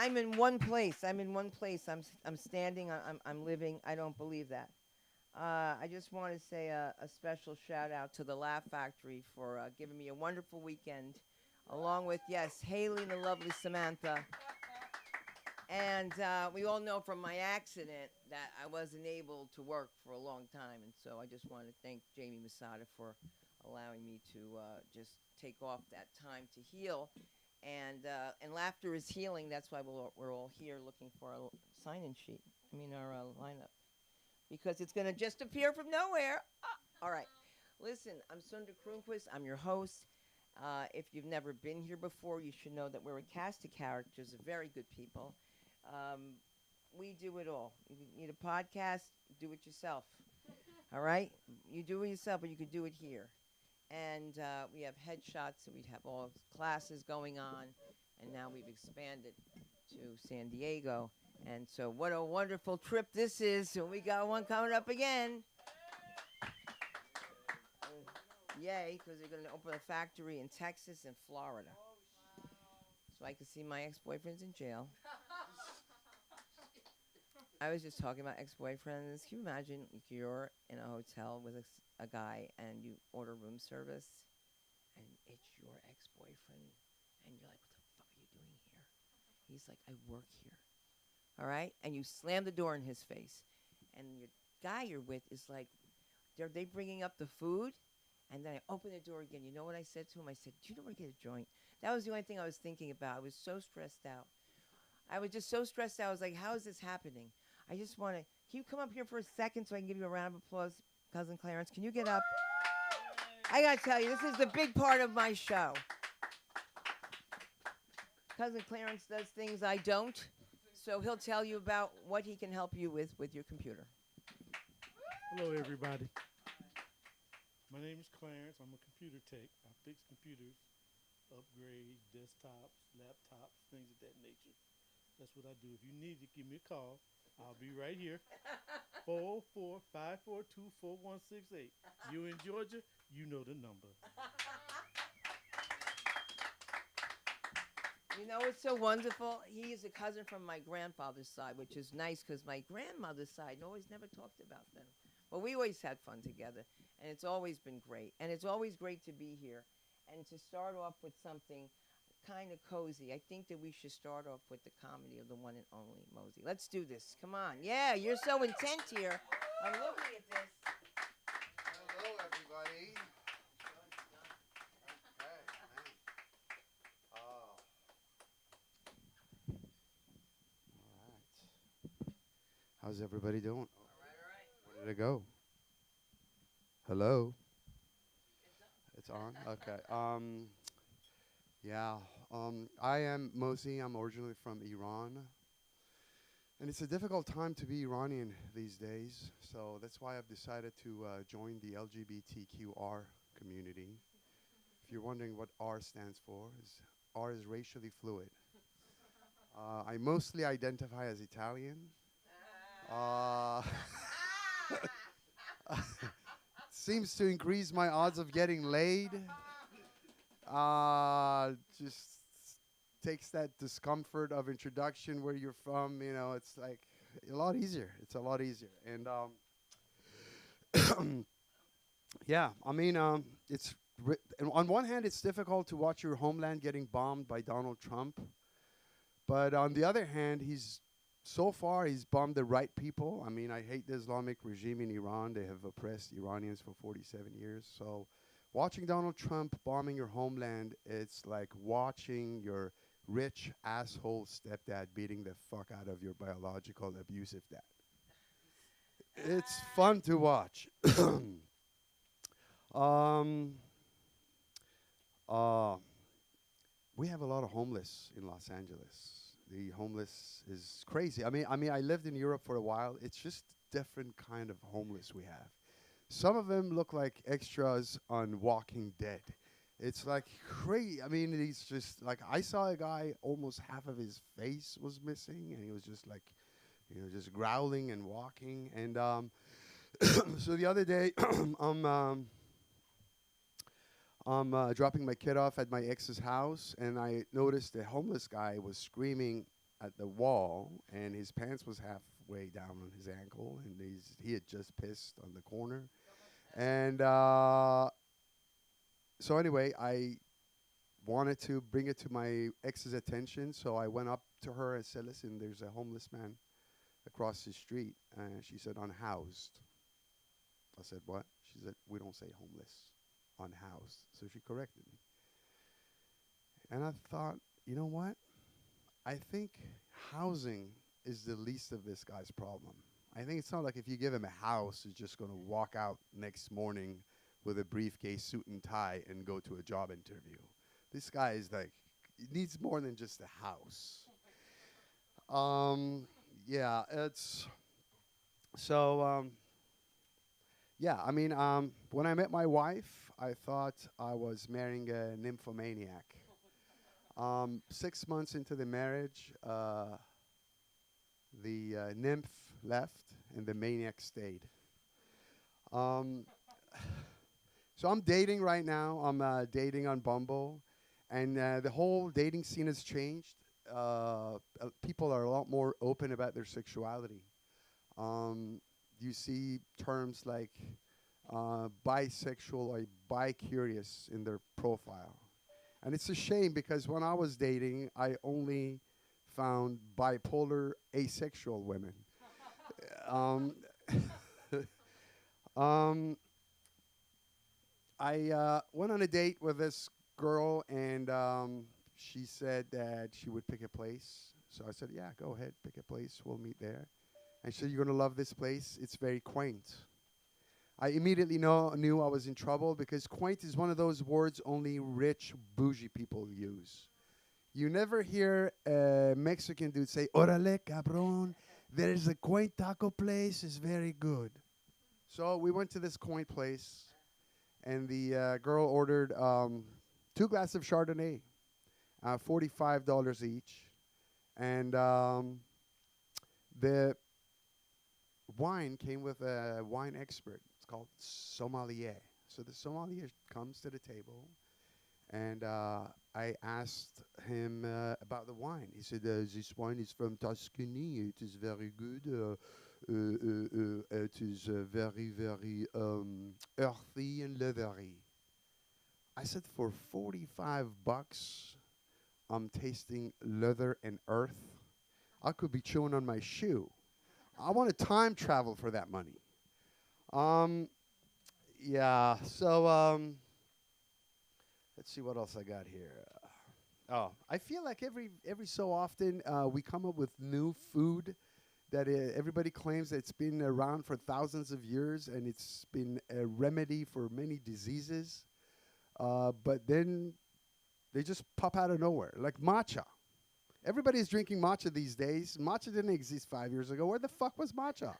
I'm in one place. I'm in one place. I'm standing. I'm living. I don't believe that. I just want to say a special shout out to the Laugh Factory for giving me a wonderful weekend, along with, yes, Haley and the lovely Samantha. And we all know from my accident that I wasn't able to work for a long time. And so I just want to thank Jamie Masada for allowing me to just take off that time to heal. And laughter is healing. That's why we're all here looking for our sign-in sheet. I mean, our lineup. Because it's going to just appear from nowhere. All right. Listen, I'm Sundar Kroonquist. I'm your host. If you've never been here before, you should know that we're a cast of characters of very good people. Um, we do it all. You need a podcast, do it yourself. All right? You do it yourself, but you could do it here. And we have headshots, and we have all classes going on. And now we've expanded to San Diego. And so what a wonderful trip this is. So we got one coming up again. Yay, because they're going to open a factory in Texas and Florida. So I can see my ex-boyfriends in jail. I was just talking about ex-boyfriends. Can you imagine you're in a hotel with a guy and you order room service and it's your ex-boyfriend and you're like, what the fuck are you doing here? He's like, I work here. All right? And you slam the door in his face. And your guy you're with is like, are they bringing up the food? And then I open the door again. You know what I said to him? I said, do you know where to get a joint? That was the only thing I was thinking about. I was so stressed out. I was just so stressed out. I was like, how is this happening? I just want to, can you come up here for a second so I can give you a round of applause, Cousin Clarence? Can you get up? I got to tell you, this is the big part of my show. Cousin Clarence does things I don't, so he'll tell you about what he can help you with your computer. Hello, everybody. My name is Clarence. I'm a computer tech. I fix computers, upgrade desktops, laptops, things of that nature. That's what I do. If you need to, give me a call. I'll be right here. 404-542-4168. You in Georgia, you know the number. You know what's so wonderful? He is a cousin from my grandfather's side, which is nice because my grandmother's side always never talked about them. But we always had fun together, and it's always been great. And it's always great to be here and to start off with something kind of cozy. I think that we should start off with the comedy of the one and only Mosey. Let's do this. Come on. Yeah, you're so intent here. I'm looking at this. Hello, everybody. Okay, thanks. Oh. All right. How's everybody doing? All right. Where did it go? Hello? It's on? Okay. Yeah. I am Mosey. I'm originally from Iran. And it's a difficult time to be Iranian these days. So that's why I've decided to join the LGBTQR community. If you're wondering what R stands for, R is racially fluid. I mostly identify as Italian. Seems to increase my odds of getting laid. Just takes that discomfort of introduction where you're from. You know, it's like a lot easier. It's a lot easier. And yeah, I mean, it's and on one hand, it's difficult to watch your homeland getting bombed by Donald Trump. But on the other hand, he's bombed the right people. I mean, I hate the Islamic regime in Iran. They have oppressed Iranians for 47 years. So watching Donald Trump bombing your homeland, it's like watching your rich asshole stepdad beating the fuck out of your biological abusive dad. It's fun to watch. We have a lot of homeless in Los Angeles. The homeless is crazy. I mean, I lived in Europe for a while. It's just different kind of homeless we have. Some of them look like extras on Walking Dead. It's like crazy. I mean, he's just like, I saw a guy, almost half of his face was missing, and he was just like, you know, just growling and walking. And so the other day, I'm dropping my kid off at my ex's house, and I noticed the homeless guy was screaming at the wall, and his pants was halfway down on his ankle, and he had just pissed on the corner. And so anyway, I wanted to bring it to my ex's attention, so I went up to her and said, "Listen, there's a homeless man across the street." And she said, "Unhoused." I said, "What?" She said, "We don't say homeless, unhoused." So she corrected me. And I thought, you know what? I think housing is the least of this guy's problem. I think it's not like if you give him a house, he's just going to walk out next morning with a briefcase, suit and tie, and go to a job interview. This guy is like, he needs more than just a house. Yeah, it's so. Yeah, I mean, when I met my wife, I thought I was marrying a nymphomaniac. 6 months into the marriage, the nymph left and the maniac stayed. Um, so I'm dating right now. I'm dating on Bumble, and the whole dating scene has changed. People are a lot more open about their sexuality. You see terms like bisexual or bi-curious in their profile. And it's a shame because when I was dating, I only found bipolar asexual women. um, um, I went on a date with this girl, and she said that she would pick a place. So I said, "Yeah, go ahead, pick a place. We'll meet there." And she said, "You're going to love this place. It's very quaint." I immediately knew I was in trouble because quaint is one of those words only rich, bougie people use. You never hear a Mexican dude say, "Orale, cabrón, there is a quaint taco place. It's very good." So we went to this quaint place, and the girl ordered 2 glasses of Chardonnay, $45 each. And the wine came with a wine expert. It's called sommelier. So the sommelier comes to the table, and I asked him about the wine. He said, "This wine is from Tuscany. It is very good. It is very, very earthy and leathery." I said, "For $45, I'm tasting leather and earth. I could be chewing on my shoe. I want to time travel for that money." Yeah, so let's see what else I got here. I feel like every so often we come up with new food that everybody claims that it's been around for thousands of years and it's been a remedy for many diseases. But then they just pop out of nowhere, like matcha. Everybody's drinking matcha these days. Matcha didn't exist 5 years ago. Where the fuck was matcha?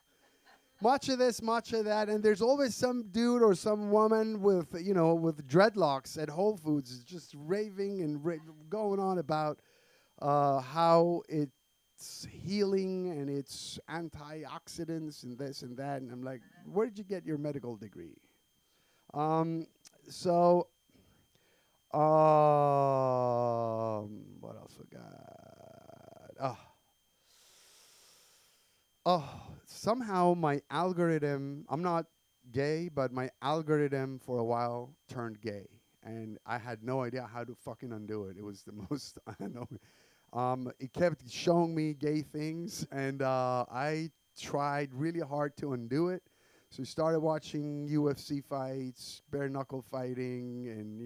Matcha this, matcha that, and there's always some dude or some woman with dreadlocks at Whole Foods just raving and going on about how it's healing and it's antioxidants and this and that. And I'm like, where did you get your medical degree? So what else we got? Somehow my algorithm, I'm not gay, but my algorithm for a while turned gay. And I had no idea how to fucking undo it. It was the most, I know. It kept showing me gay things, and I tried really hard to undo it. So we started watching UFC fights, bare knuckle fighting, and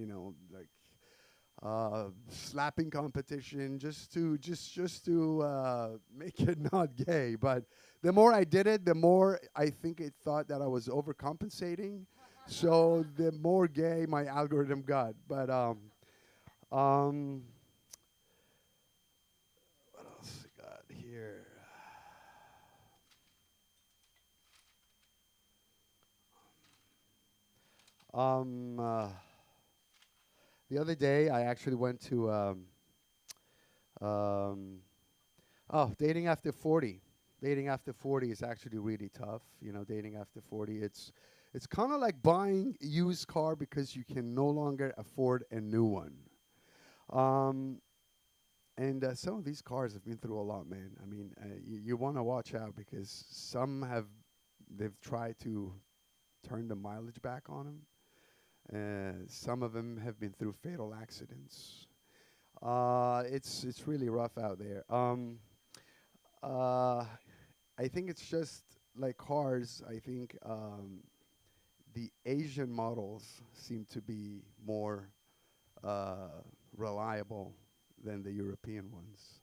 slapping competition just to make it not gay. But the more I did it, the more I think it thought that I was overcompensating. So the more gay my algorithm got. But what else we got here? The other day, I actually went to dating after 40. Dating after 40 is actually really tough. Dating after 40, it's kind of like buying a used car because you can no longer afford a new one. And some of these cars have been through a lot, man. I mean, you want to watch out because they've tried to turn the mileage back on them. Some of them have been through fatal accidents. It's really rough out there. I think it's just like cars. I think the Asian models seem to be more reliable than the European ones.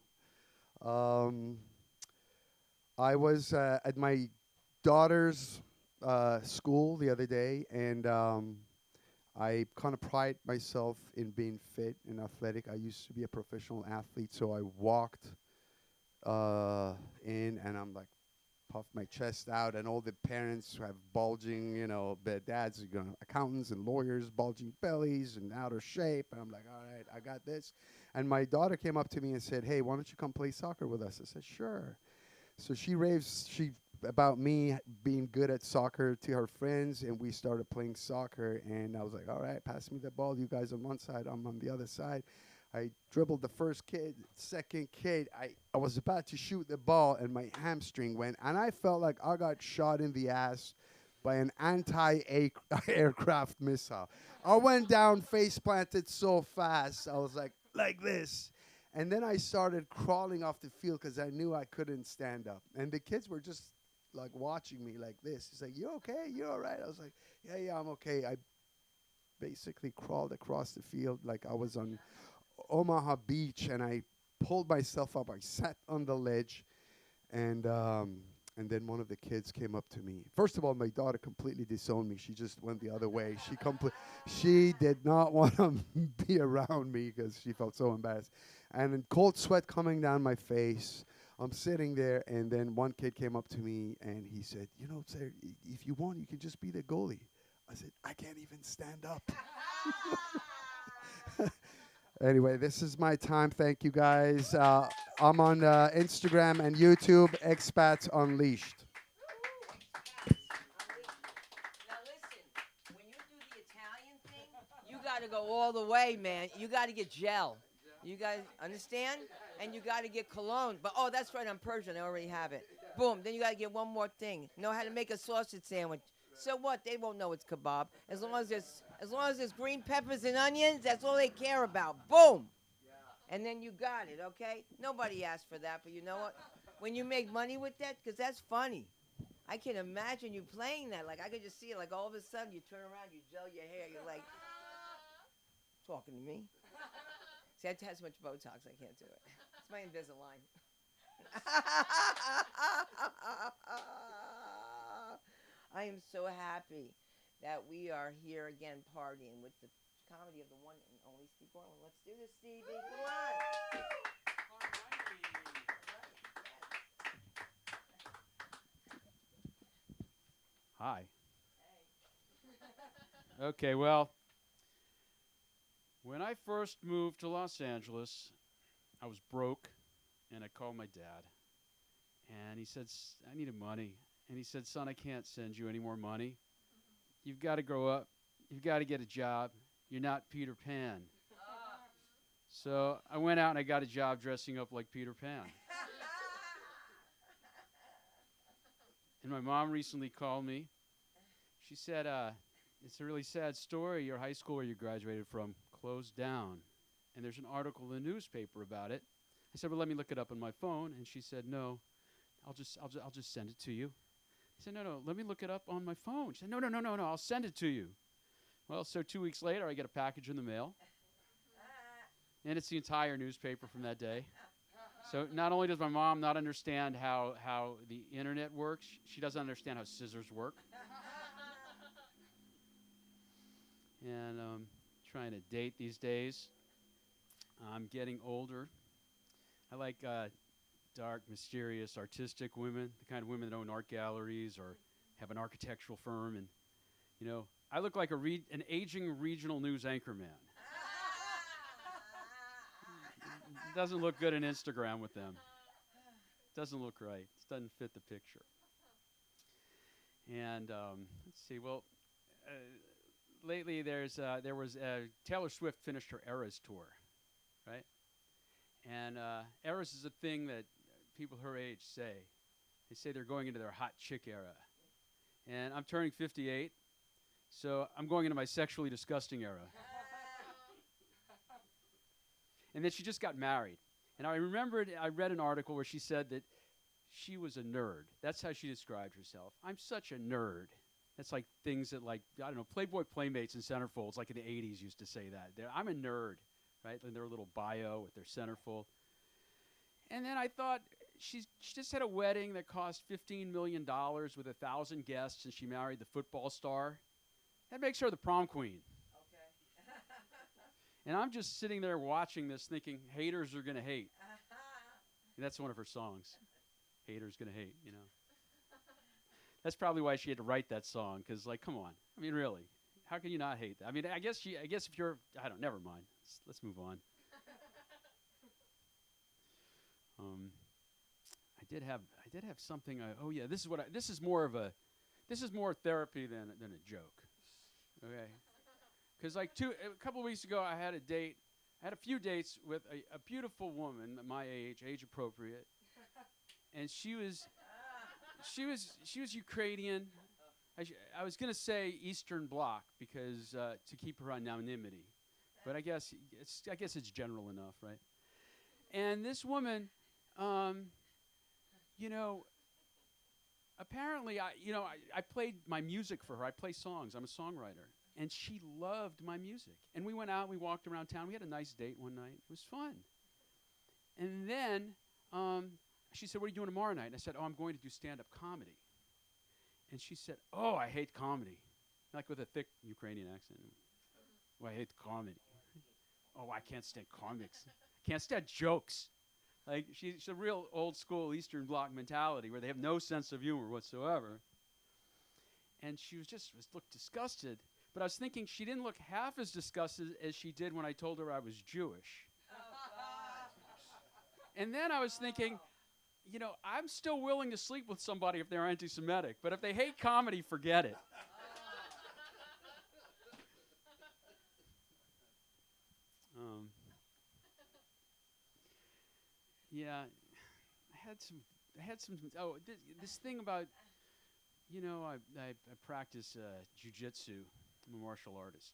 I was at my daughter's school the other day, and I kind of pride myself in being fit and athletic. I used to be a professional athlete, so I walked in, and I'm like, puffed my chest out, and all the parents have bulging, the dads are accountants and lawyers, bulging bellies and out of shape. And I'm like, all right, I got this. And my daughter came up to me and said, hey, why don't you come play soccer with us? I said, sure. So she raves about me being good at soccer to her friends, and we started playing soccer. And I was like, all right, pass me the ball. You guys on one side, I'm on the other side. I dribbled the first kid, second kid. I was about to shoot the ball, and my hamstring went, and I felt like I got shot in the ass by an anti-aircraft missile. I went down, face planted so fast. I was like this. And then I started crawling off the field because I knew I couldn't stand up. And the kids were just like watching me like this. He's like, you okay? You all right? I was like, yeah, I'm okay. I basically crawled across the field like I was on Omaha Beach, and I pulled myself up. I sat on the ledge, and then one of the kids came up to me. First of all, my daughter completely disowned me. She just went the other way. She did not want to be around me because she felt so embarrassed. And then cold sweat coming down my face. I'm sitting there, and then one kid came up to me, and he said, sir, if you want, you can just be the goalie. I said, I can't even stand up. Anyway, this is my time. Thank you, guys. I'm on Instagram and YouTube, Expats Unleashed. Now listen, when you do the Italian thing, you got to go all the way, man. You got to get gel. You guys understand? And you got to get cologne. But, oh, that's right, I'm Persian. I already have it. Boom. Then you got to get one more thing. Know how to make a sausage sandwich. So what? They won't know it's kebab. As long as there's green peppers and onions, that's all they care about. Boom. And then you got it, okay? Nobody asked for that, but you know what? When you make money with that, because that's funny. I can imagine you playing that. Like, I could just see it. Like, all of a sudden, you turn around, you gel your hair. You're like, talking to me? See, I have so much Botox, I can't do it. It's my Invisalign. I am so happy that we are here again partying with the comedy of the one and only Steve Borland. Let's do this, Stevie. Come on. Hi. Okay, well, when I first moved to Los Angeles, I was broke, and I called my dad. And he said, I needed money. And he said, son, I can't send you any more money. You've got to grow up. You've got to get a job. You're not Peter Pan. So I went out and I got a job dressing up like Peter Pan. And my mom recently called me. She said, it's a really sad story. Your high school where you graduated from closed down. And there's an article in the newspaper about it. I said, well, let me look it up on my phone. And she said, no, I'll just send it to you. I said, no, let me look it up on my phone. She said, no, I'll send it to you. Well, so 2 weeks later, I get a package in the mail. And it's the entire newspaper from that day. So not only does my mom not understand how the internet works, she doesn't understand how scissors work. And trying to date these days. I'm getting older. I like dark, mysterious, artistic women, the kind of women that own art galleries or have an architectural firm. And, I look like an aging regional news anchorman. It doesn't look good on Instagram with them. It doesn't look right. It doesn't fit the picture. And let's see. Well, lately there was Taylor Swift finished her Eras tour, right? And eras is a thing that people her age say. They say they're going into their hot chick era. And I'm turning 58, so I'm going into my sexually disgusting era. And then she just got married. And I remembered, I read an article where she said that she was a nerd. That's how she described herself. I'm such a nerd. That's like things that, like, I don't know, Playboy Playmates and centerfolds, like in the 80s, used to say that. I'm a nerd, right? In their little bio with their centerfold. And then I thought, she just had a wedding that cost $15 million with 1,000 guests, and she married the football star. That makes her the prom queen. Okay. And I'm just sitting there watching this thinking, haters are going to hate. And that's one of her songs. Haters going to hate, you know. That's probably why she had to write that song, because, like, come on. I mean, really. How can you not hate that? I mean, I guess if you're, I don't, never mind. Let's move on. I did have something. Oh yeah, this is more therapy than a joke. Okay, because like a couple of weeks ago, I had a few dates with a beautiful woman my age appropriate, and she was Ukrainian. I was gonna say Eastern Bloc because to keep her anonymity, but I guess it's general enough, right? And this woman. You know, apparently, I played my music for her. I play songs. I'm a songwriter. And she loved my music. And we went out. We walked around town. We had a nice date one night. It was fun. And then she said, what are you doing tomorrow night? And I said, I'm going to do stand-up comedy. And she said, oh, I hate comedy. Like with a thick Ukrainian accent. Oh, I hate comedy. Oh, I can't stand comics. I can't stand jokes. Like, she's a real old-school Eastern Bloc mentality where they have no sense of humor whatsoever. And she looked disgusted. But I was thinking she didn't look half as disgusted as she did when I told her I was Jewish. Oh, and then I was thinking, you know, I'm still willing to sleep with somebody if they're anti-Semitic. But if they hate comedy, forget it. Yeah, I had some. Oh, this thing about, you know, I practice jiu-jitsu. I'm a martial artist.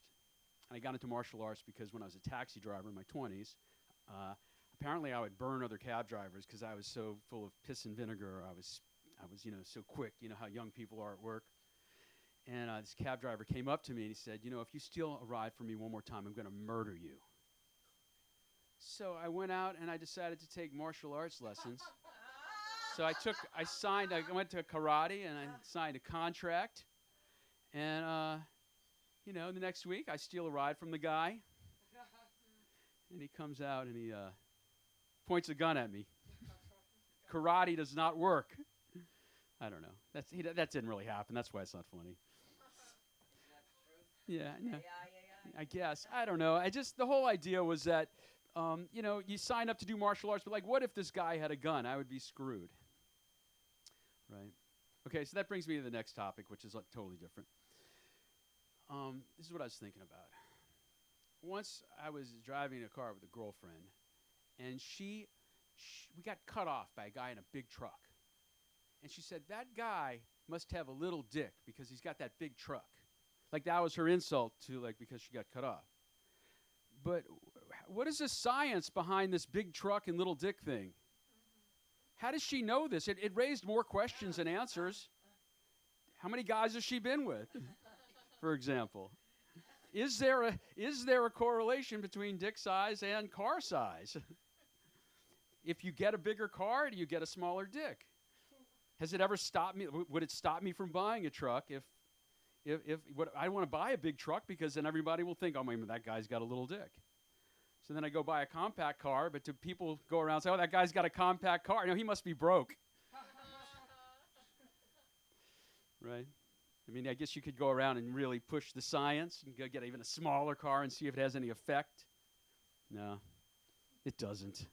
And I got into martial arts because when I was a taxi driver in my 20s, apparently I would burn other cab drivers because I was so full of piss and vinegar. I was, you know, so quick. You know how young people are at work. And this cab driver came up to me and he said, you know, if you steal a ride from me one more time, I'm going to murder you. So I went out and I decided to take martial arts lessons. So I went to karate and I signed a contract. And, you know, the next week I steal a ride from the guy. And he comes out and he points a gun at me. Karate does not work. I don't know. That didn't really happen. That's why it's not funny. Yeah, I guess. I don't know. The whole idea was that, you know, you sign up to do martial arts, but like, what if this guy had a gun? I would be screwed. Right? Okay, so that brings me to the next topic, which is totally different. This is what I was thinking about. Once I was driving a car with a girlfriend, and we got cut off by a guy in a big truck. And she said, that guy must have a little dick because he's got that big truck. Like, that was her insult to, like, because she got cut off. But what is the science behind this big truck and little dick thing? How does she know this? It raised more questions than answers. How many guys has she been with, for example? Is there a correlation between dick size and car size? If you get a bigger car, do you get a smaller dick? Has it ever stopped me? Would it stop me from buying a truck if I want to buy a big truck because then everybody will think, oh, man, that guy's got a little dick. So then I go buy a compact car, but do people go around and say, oh, that guy's got a compact car? No, he must be broke. Right? I mean, I guess you could go around and really push the science and go get even a smaller car and see if it has any effect. No, it doesn't.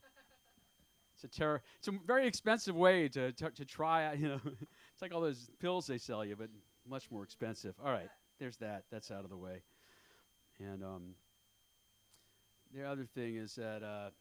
It's a very expensive way to try, you know. It's like all those pills they sell you, but much more expensive. All right, there's that. That's out of the way. And the other thing is that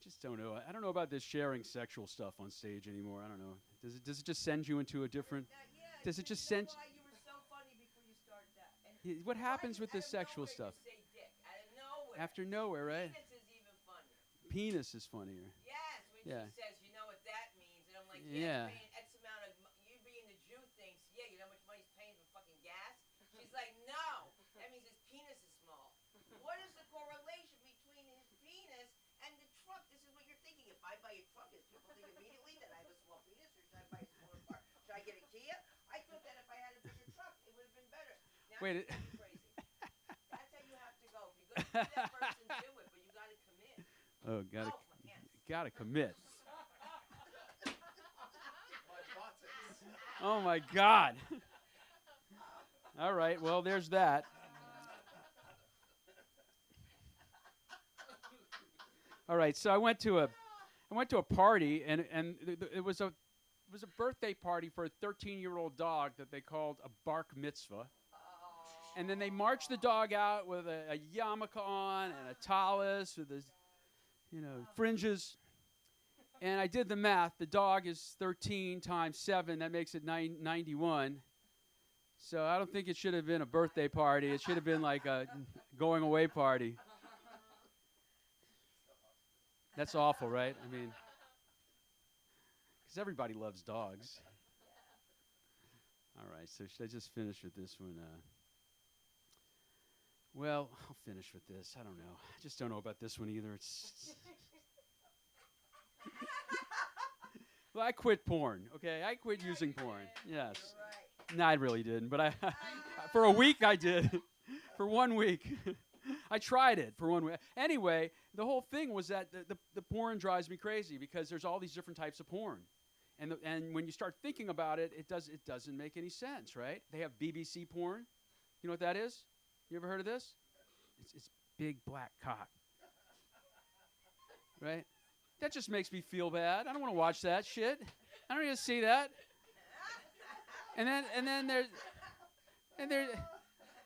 just don't know. I don't know about this sharing sexual stuff on stage anymore. I don't know. Does it just send you into a different? Yeah, Does it just you know send? why you were so funny before you started that? And What why happens did with this out of sexual nowhere stuff? You say dick out of nowhere. After nowhere, right? Penis is even funnier. Penis is funnier. Yes, when Yeah. she says, you know what that means, and I'm like, Yeah. yeah, it's paying X amount of. You being the Jew thinks, yeah, you know how much money he's paying for fucking gas? She's like, no, that means his penis is small. What is the correlation between his penis and the truck? This is what you're thinking. If I buy a truck, is people think immediately that I have a small penis, or should I buy a smaller car? Should I get a Kia? I thought that if I had a bigger truck, it would have been better. Now Wait, you're crazy. That's how you have to go. If you're going to be that person, do it, but you got to commit. Oh, Oh, my hands. gotta commit. Oh my God. All right, well, there's that. All right, so I went to a party, and it was a birthday party for a 13-year-old dog that they called a bark mitzvah. And then they marched the dog out with a yarmulke on and a tallis with his, fringes. And I did the math. The dog is 13 times 7. That makes it 91. So I don't think it should have been a birthday party. It should have been like a going away party. That's awful, right? I mean, because everybody loves dogs. All right, so should I just finish with this one? Well, I'll finish with this. I don't know. I just don't know about this one either. Well, I quit porn, okay? I quit using porn. Yes. No, I really didn't, but for a week I did. For 1 week. I tried it for 1 week. Anyway, the whole thing was that the porn drives me crazy because there's all these different types of porn. And when you start thinking about it, it doesn't make any sense, right? They have BBC porn. You know what that is? You ever heard of this? It's big black cock. Right? That just makes me feel bad. I don't want to watch that shit. I don't need to see that. And then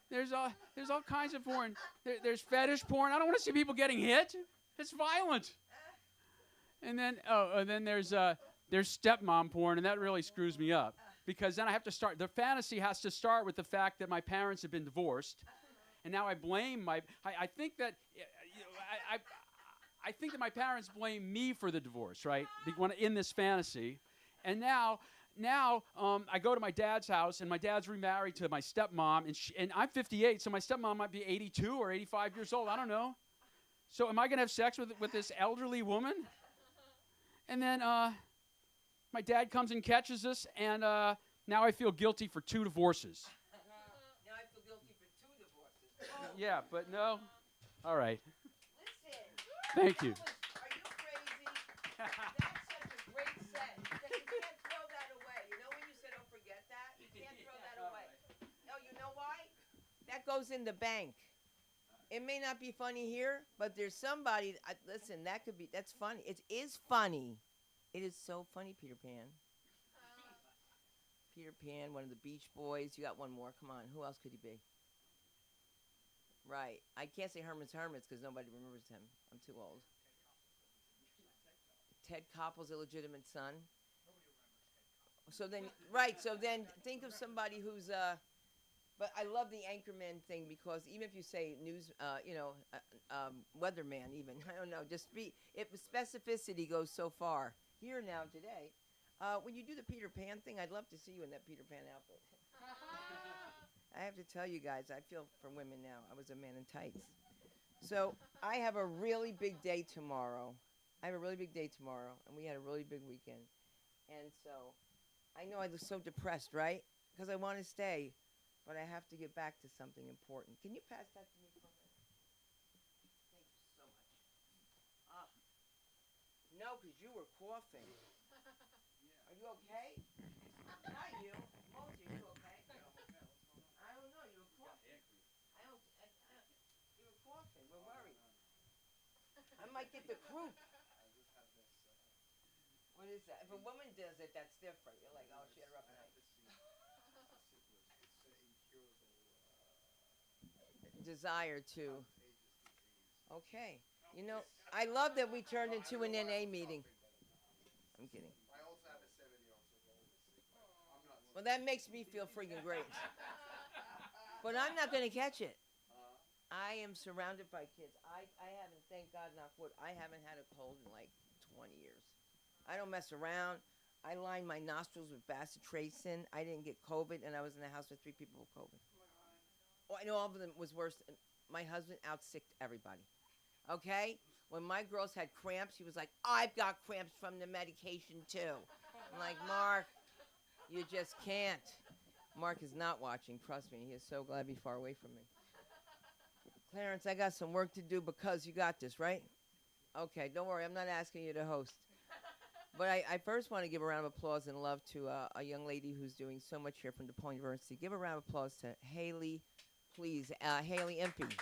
there's all kinds of porn. There's fetish porn. I don't want to see people getting hit. It's violent. And then there's stepmom porn, and that really screws me up because then I have to start. The fantasy has to start with the fact that my parents have been divorced, and now I blame I think that I think that my parents blame me for the divorce, right? In this fantasy, and now I go to my dad's house, and my dad's remarried to my stepmom, and I'm 58, so my stepmom might be 82 or 85 years old. I don't know. So am I going to have sex with this elderly woman? And then my dad comes and catches us, and now I feel guilty for 2 divorces. Now I feel guilty for 2 divorces. Yeah, but no. All right. Listen. Thank you. Are you crazy? That's such a great set. You can't throw that away. You know when you said don't forget that? You can't throw that away. No, you know why? That goes in the bank. It may not be funny here, but there's somebody. Listen, that's funny. It is funny. It is so funny, Peter Pan. Peter Pan, one of the Beach Boys. You got one more. Come on. Who else could he be? Right. I can't say Herman's Hermits because nobody remembers him. I'm too old. Ted Koppel's illegitimate son. So then, right. So then, think of somebody who's But I love the Anchorman thing because even if you say news, weatherman, even I don't know, if specificity goes so far. Here now today, when you do the Peter Pan thing, I'd love to see you in that Peter Pan outfit. I have to tell you guys, I feel for women now. I was a man in tights. So I have a really big day tomorrow. And we had a really big weekend. And so I know I was so depressed, right? Because I want to stay, but I have to get back to something important. Can you pass that to me for a minute? Thank you so much. No, because you were coughing. Are you okay? Not you. Both of you okay? I don't know. You were coughing. You were coughing. We're worried. I might get the croup. What is that? If a woman does it, that's different. You're like, oh, she had a rough night. Desire to. Okay. You know, I love that we turned into an NA meeting. I'm kidding. Well, that makes me feel freaking great. But I'm not going to catch it. I am surrounded by kids. I haven't, thank God, knock wood, I haven't had a cold in like 20 years. I don't mess around. I lined my nostrils with bacitracin. I didn't get COVID, and I was in the house with 3 people with COVID. Oh, I know all of them was worse. My husband outsicked everybody. Okay? When my girls had cramps, he was like, I've got cramps from the medication too. I'm like, Mark, you just can't. Mark is not watching, trust me. He is so glad to be far away from me. Clarence, I got some work to do because you got this, right? Okay, don't worry. I'm not asking you to host. But I first want to give a round of applause and love to a young lady who's doing so much here from DePaul University. Give a round of applause to Haley, please. Haley Impey.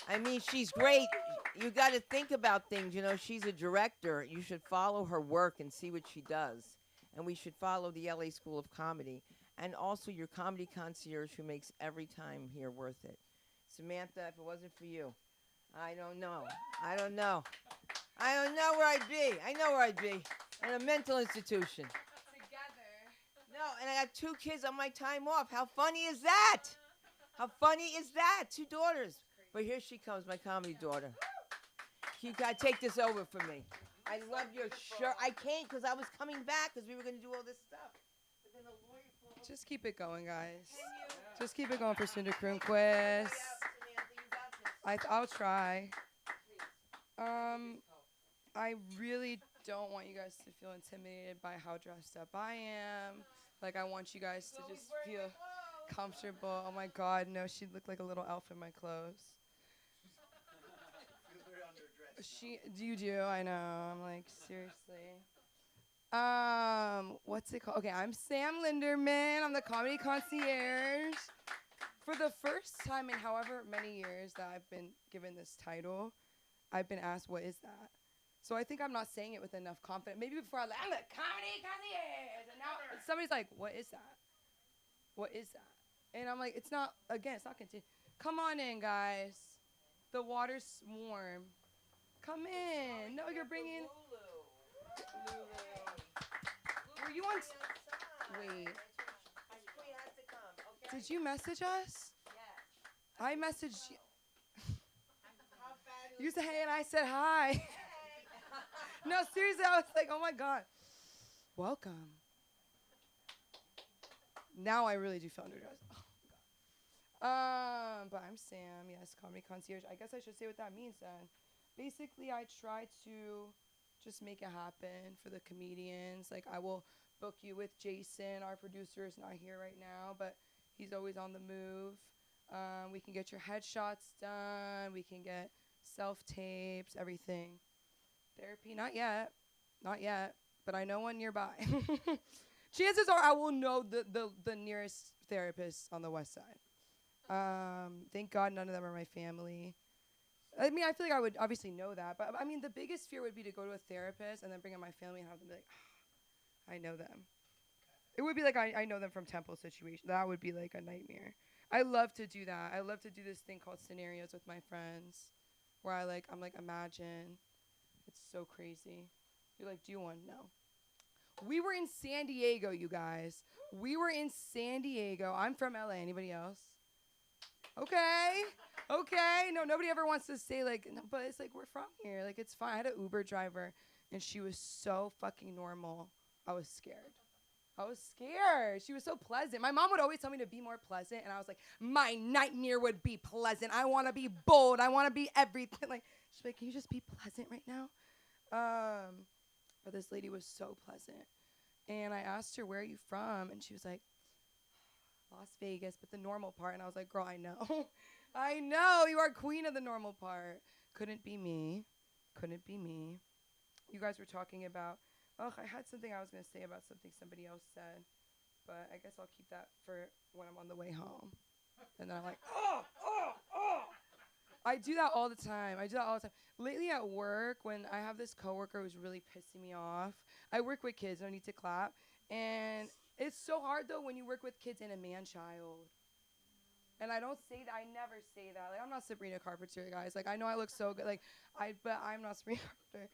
I mean, she's great. You got to think about things. You know, she's a director. You should follow her work and see what she does. And we should follow the LA School of Comedy. And also your comedy concierge who makes every time here worth it. Samantha, if it wasn't for you, I don't know. I don't know. I don't know where I'd be. I know where I'd be. In a mental institution. Together. No, and I got 2 kids on my time off. How funny is that? How funny is that? 2 daughters. But here she comes, my comedy daughter. You got to take this over for me. I love your shirt. I can't because I was coming back because we were going to do all this stuff. But then the lawyer called. Just keep it going, guys. Just keep it going for Cinder Kroonquist. I'll try. I really don't want you guys to feel intimidated by how dressed up I am. Like, I want you guys to just feel comfortable. Oh my God, no, she looked like a little elf in my clothes. You do, I know. I'm like, seriously. What's it called? Okay, I'm Sam Linderman. I'm the comedy concierge. For the first time in however many years that I've been given this title, I've been asked, what is that? So I think I'm not saying it with enough confidence. Maybe before I'm the comedy concierge. And now somebody's like, what is that? What is that? And I'm like, it's not continu. Come on in, guys. The water's warm. Come in. No, you're bringing. Were you on? Wait. Did you message us? Yes. I messaged you. You said hey, and I said hi. No, seriously, I was like, oh my God. Welcome. Now I really do feel underdressed. Oh, but I'm Sam, yes, comedy concierge. I guess I should say what that means then. Basically, I try to just make it happen for the comedians. Like, I will book you with Jason. Our producer is not here right now, but he's always on the move. We can get your headshots done. We can get self-tapes, everything. Therapy, not yet, but I know one nearby. Chances are I will know the nearest therapist on the west side. Thank God none of them are my family. I mean, I feel like I would obviously know that, but I mean, the biggest fear would be to go to a therapist and then bring in my family and have them be like, I know them. It would be like I know them from Temple situation. That would be like a nightmare. I love to do that. I love to do this thing called scenarios with my friends where I'm like, imagine. It's so crazy. You're like, do one? No. We were in San Diego, you guys. We were in San Diego. I'm from LA. Anybody else? Okay. Okay. No, nobody ever wants to say, like, no, but it's like, we're from here. Like, it's fine. I had an Uber driver, and she was so fucking normal. I was scared. She was so pleasant. My mom would always tell me to be more pleasant, and I was like, my nightmare would be pleasant. I want to be bold. I want to be everything. Like, she's like, can you just be pleasant right now? But this lady was so pleasant. And I asked her, where are you from? And she was like, Las Vegas, but the normal part. And I was like, girl, I know. I know. You are queen of the normal part. Couldn't be me. You guys were talking about, I had something I was going to say about something somebody else said. But I guess I'll keep that for when I'm on the way home. And then I'm like, oh. I do that all the time. Lately at work, when I have this coworker who's really pissing me off, I work with kids, no need to clap. And it's so hard, though, when you work with kids and a man-child. And I don't say that. I never say that. Like, I'm not Sabrina Carpenter, guys. Like, I know I look so good. Like, but I'm not Sabrina Carpenter.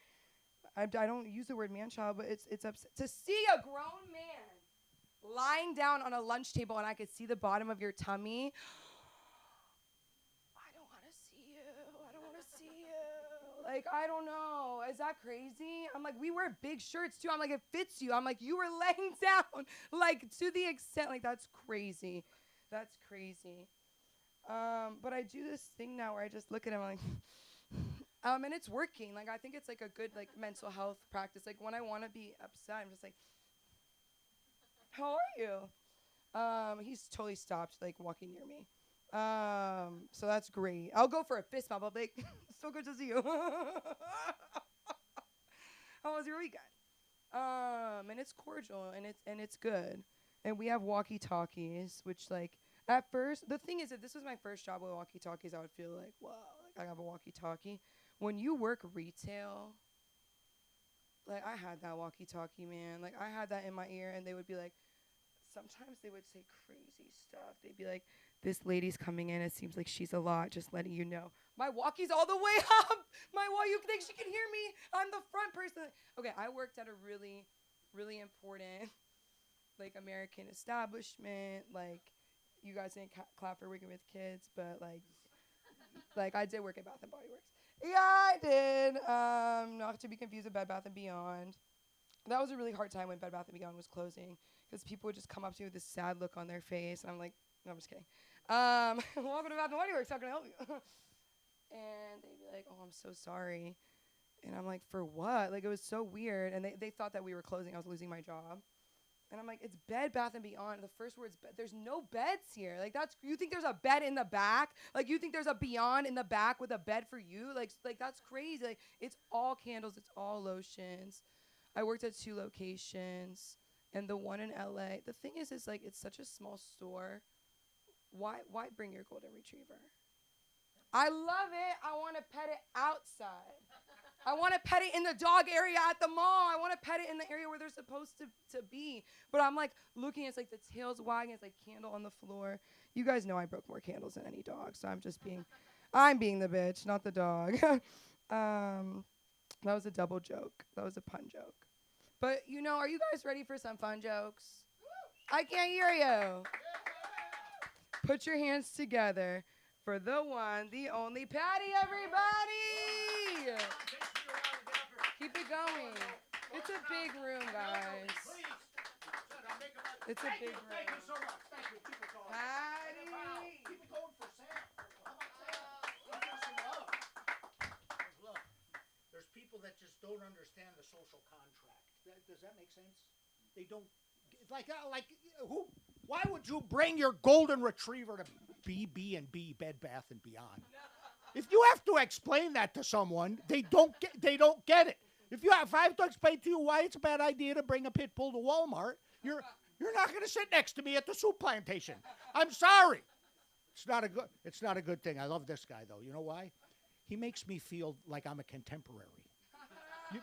I don't use the word man-child, but it's upset to see a grown man lying down on a lunch table and I could see the bottom of your tummy. I don't want to see you. I don't want to see you. Like, I don't know. Is that crazy? I'm like, we wear big shirts too. I'm like, it fits you. I'm like, you were laying down, like, to the extent, like, that's crazy. That's crazy. But I do this thing now where I just look at him like, and it's working. Like, I think it's like a good, like, mental health practice. Like, when I want to be upset, I'm just like, how are you? He's totally stopped, like, walking near me. So that's great. I'll go for a fist bump. I'll be like, so good to see you. How was your weekend? And it's cordial and it's good. And we have walkie-talkies, which, like, at first, the thing is, if this was my first job with walkie-talkies, I would feel like, wow, like, I have a walkie-talkie. When you work retail, like, I had that walkie-talkie, man. Like, I had that in my ear, and they would be like, sometimes they would say crazy stuff. They'd be like, this lady's coming in. It seems like she's a lot, just letting you know. My walkie's all the way up. You think she can hear me? I'm the front person. Okay, I worked at a really, really important, like, American establishment. Like, you guys didn't clap for working with kids, but, like, I did work at Bath & Body Works. Yeah, I did. Not to be confused with Bed Bath & Beyond. That was a really hard time when Bed Bath & Beyond was closing, because people would just come up to me with this sad look on their face, and I'm like, no, I'm just kidding. Welcome to Bath & Body Works. How can I help you? And they'd be like, oh, I'm so sorry. And I'm like, for what? Like, it was so weird. And they thought that we were closing. I was losing my job. And I'm like, it's Bed Bath & Beyond. The first word's bed. There's no beds here. Like, you think there's a bed in the back? Like, you think there's a Beyond in the back with a bed for you? Like that's crazy. Like, it's all candles. It's all lotions. I worked at 2 locations. And the one in LA, the thing is like, it's such a small store. Why bring your golden retriever? I love it. I want to pet it outside. I want to pet it in the dog area at the mall. I want to pet it in the area where they're supposed to be. But I'm like looking, it's like the tail's wagging, it's like candle on the floor. You guys know I broke more candles than any dog, so I'm being the bitch, not the dog. That was a double joke. That was a pun joke. But, are you guys ready for some fun jokes? I can't hear you. Put your hands together for the one, the only Patty, everybody! Keep it going. It's a big room, guys. It's a big room. Thank you so much. Thank you. Keep it going. Patty! Keep it going for Sam. How about that? Look, there's people that just don't understand the social contract. Does that make sense? They don't. It's like who? Why would you bring your golden retriever to B&B, Bed Bath & Beyond? If you have to explain that to someone, they don't get it. If I have to explain to you why it's a bad idea to bring a pit bull to Walmart, you're not going to sit next to me at the soup plantation. I'm sorry. It's not a good thing. I love this guy though. You know why? He makes me feel like I'm a contemporary.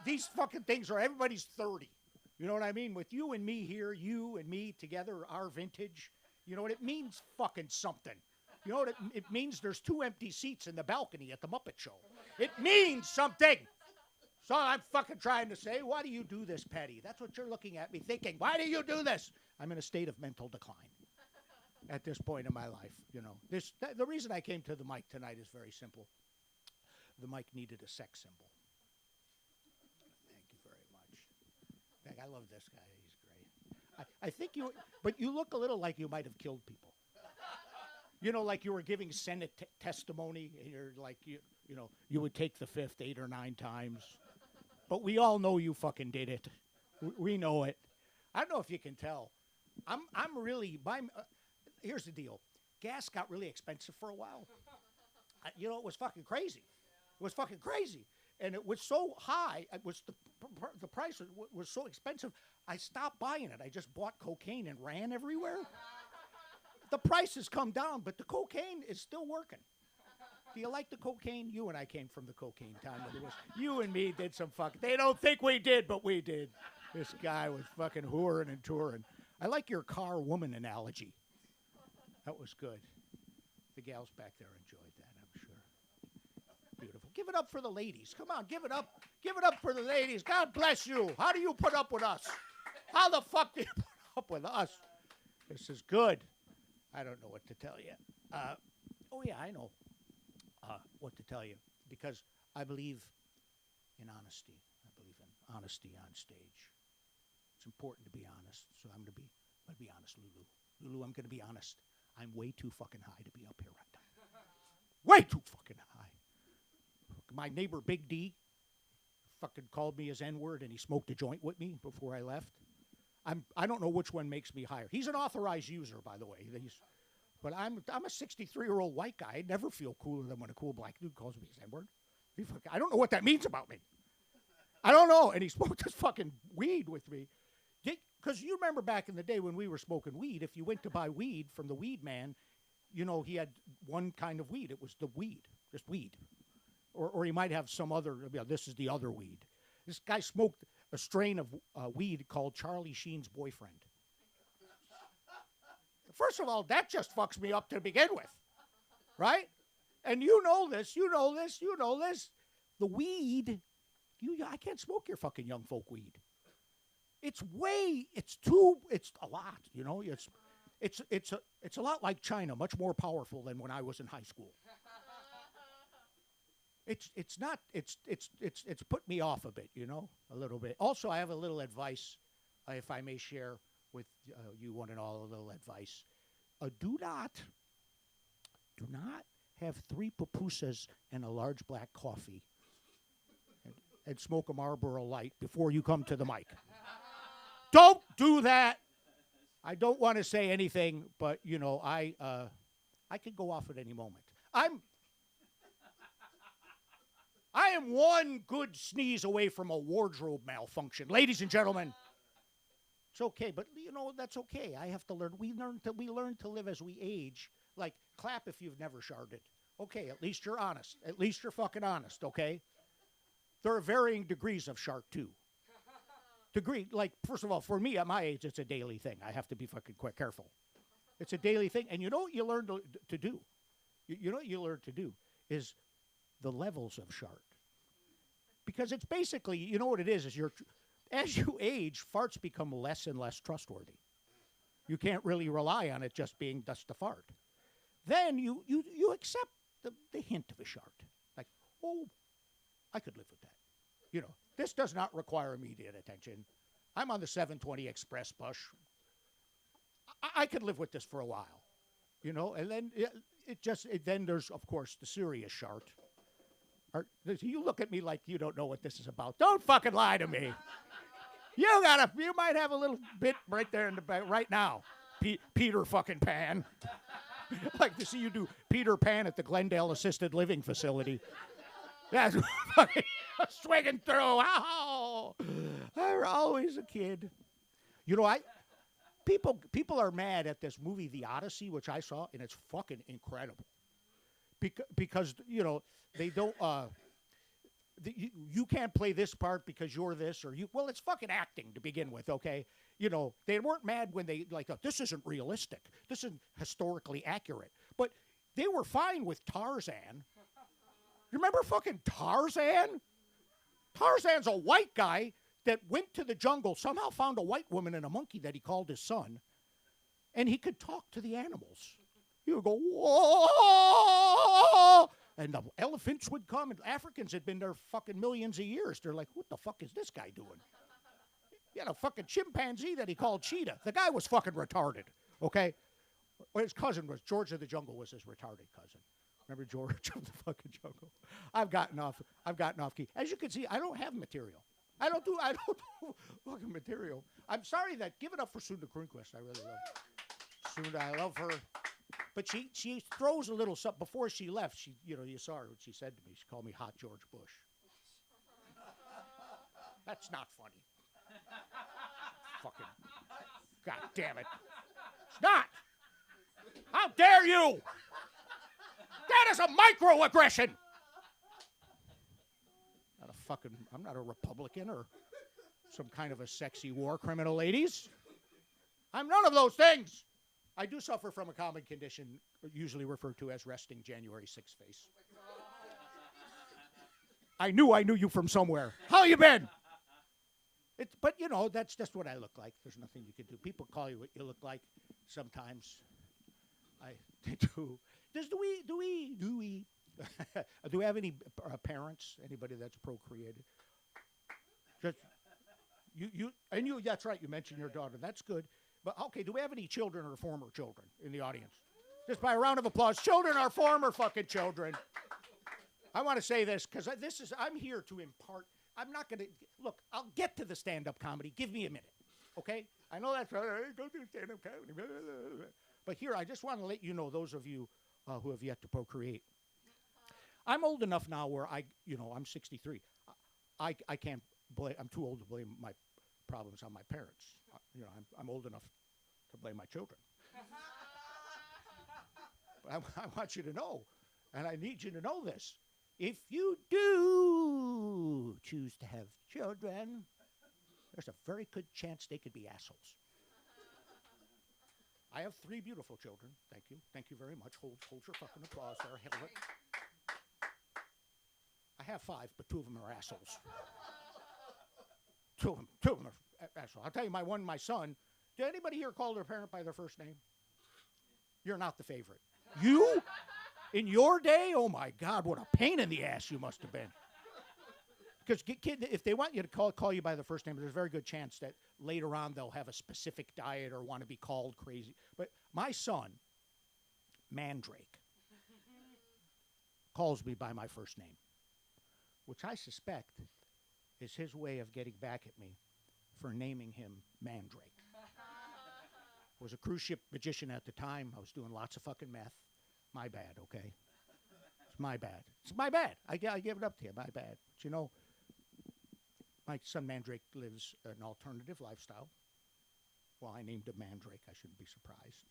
These fucking things everybody's 30. You know what I mean? With you and me here, you and me together, our vintage, you know what it means? Fucking something. You know what it means? There's 2 empty seats in the balcony at the Muppet Show. It means something. So I'm fucking trying to say, why do you do this, Patty? That's what you're looking at me thinking. Why do you do this? I'm in a state of mental decline at this point in my life. The reason I came to the mic tonight is very simple. The mic needed a sex symbol. Thank you very much. I love this guy. He's great. I think but you look a little like you might have killed people. Like you were giving Senate testimony, and you're like, you would take the fifth 8 or 9 times. But we all know you fucking did it. We know it. I don't know if you can tell. I'm really, here's the deal. Gas got really expensive for a while. It was fucking crazy. It was fucking crazy. And it was so high, the price was so expensive, I stopped buying it. I just bought cocaine and ran everywhere. The price has come down, but the cocaine is still working. Do you like the cocaine? You and I came from the cocaine time. You and me did some fucking. They don't think we did, but we did. This guy was fucking whoring and touring. I like your car woman analogy. That was good. The gals back there enjoyed that, I'm sure. Beautiful. Give it up for the ladies. Come on, give it up. Give it up for the ladies. God bless you. How do you put up with us? How the fuck do you put up with us? This is good. I don't know what to tell you. Oh, yeah, I know what to tell you. Because I believe in honesty. I believe in honesty on stage. It's important to be honest. So I'm going to be honest, Lulu. Lulu, I'm going to be honest. I'm way too fucking high to be up here right now. Way too fucking high. My neighbor, Big D, fucking called me his N-word, and he smoked a joint with me before I left. I don't know which one makes me higher. He's an authorized user, by the way. But I'm a 63-year-old white guy. I never feel cooler than when a cool black dude calls me his N-word. I don't know what that means about me. I don't know. And he smoked this fucking weed with me. Because you remember back in the day when we were smoking weed, if you went to buy weed from the weed man, you know, he had one kind of weed. It was the weed, just weed. Or he might have some other, this is the other weed. This guy smoked a strain of weed called Charlie Sheen's Boyfriend. First of all, that just fucks me up to begin with, right? And you know this. The weed, I can't smoke your fucking young folk weed. It's a lot, you know. It's a lot like China, much more powerful than when I was in high school. It's put me off a bit, you know, a little bit. Also, I have a little advice, if I may share with you one and all, a little advice. Do not have 3 pupusas and a large black coffee and smoke a Marlboro Light before you come to the mic. Don't do that. I don't want to say anything, but, you know, I could go off at any moment. I am one good sneeze away from a wardrobe malfunction. Ladies and gentlemen, it's okay, but, you know, that's okay. I have to learn. We learn to live as we age. Like, clap if you've never sharded. Okay, at least you're honest. At least you're fucking honest, okay? There are varying degrees of shart, too. Like, first of all, for me, at my age, it's a daily thing. I have to be fucking quite careful. It's a daily thing. And you know what you learn to do? You know what you learn to do is the levels of shart. Because it's basically, you know what it is as you age, farts become less and less trustworthy. You can't really rely on it just being just a fart. Then you accept the hint of a shart. Like, oh, I could live with that. You know, this does not require immediate attention. I'm on the 720 Express bus. I could live with this for a while. You know, and then then there's, of course, the serious shart. You look at me like you don't know what this is about. Don't fucking lie to me. You might have a little bit right there in the back right now. Peter fucking Pan. I'd like to see you do Peter Pan at the Glendale Assisted Living Facility. That's fucking swinging through. Ow! I was always a kid. You know, people are mad at this movie, The Odyssey, which I saw, and it's fucking incredible. Because you know, they don't. You can't play this part because you're this or you. Well, it's fucking acting to begin with, okay? You know, they weren't mad when they this isn't realistic. This isn't historically accurate. But they were fine with Tarzan. You remember fucking Tarzan? Tarzan's a white guy that went to the jungle, somehow found a white woman and a monkey that he called his son, and he could talk to the animals. He would go, whoa! And the elephants would come, and Africans had been there fucking millions of years. They're like, what the fuck is this guy doing? He had a fucking chimpanzee that he called Cheetah. The guy was fucking retarded, okay? Well, his cousin was, George of the Jungle was his retarded cousin. Remember George of the fucking Jungle? I've gotten off key. As you can see, I don't have material. I don't do fucking material. I'm sorry that, give it up for Sunda Kronquist. I really love Sunda. I love her. But she throws a little something. Before she left, you saw her, what she said to me. She called me Hot George Bush. That's not funny. Fucking, God damn it. It's not. How dare you? That is a microaggression. I'm not a Republican or some kind of a sexy war criminal, ladies. I'm none of those things. I do suffer from a common condition, usually referred to as resting January 6th face. I knew you from somewhere. How you been? But, you know, that's just what I look like. There's nothing you can do. People call you what you look like sometimes. They do. Do we have any parents? Anybody that's procreated? Just you. That's right. You mentioned your daughter. That's good. But okay, do we have any children or former children in the audience? Just by a round of applause. Children are former fucking children. I want to say this because I'm here to impart. I'm not going to look. I'll get to the stand-up comedy. Give me a minute, okay? I know that's right. Go do stand-up comedy. But here, I just want to let you know, those of you who have yet to procreate. I'm old enough now where I'm 63. I can't blame. I'm too old to blame my problems on my parents. I'm old enough to blame my children. But I want you to know, and I need you to know this. If you do choose to have children, there's a very good chance they could be assholes. I have 3 beautiful children. Thank you. Thank you very much. Hold your fucking applause there. Hold it. I have 5, but 2 of them are assholes. Two of them are assholes. I'll tell you, my son. Did anybody here call their parent by their first name? You're not the favorite. You? In your day? Oh my God, what a pain in the ass you must have been. Because if they want you to call you by the first name, there's a very good chance that later on they'll have a specific diet or want to be called crazy. But my son, Mandrake, calls me by my first name, which I suspect is his way of getting back at me for naming him Mandrake. I was a cruise ship magician at the time. I was doing lots of fucking meth. My bad, okay? It's my bad. It's my bad. I give it up to you. My bad. But you know, my son Mandrake lives an alternative lifestyle. Well, I named him Mandrake. I shouldn't be surprised.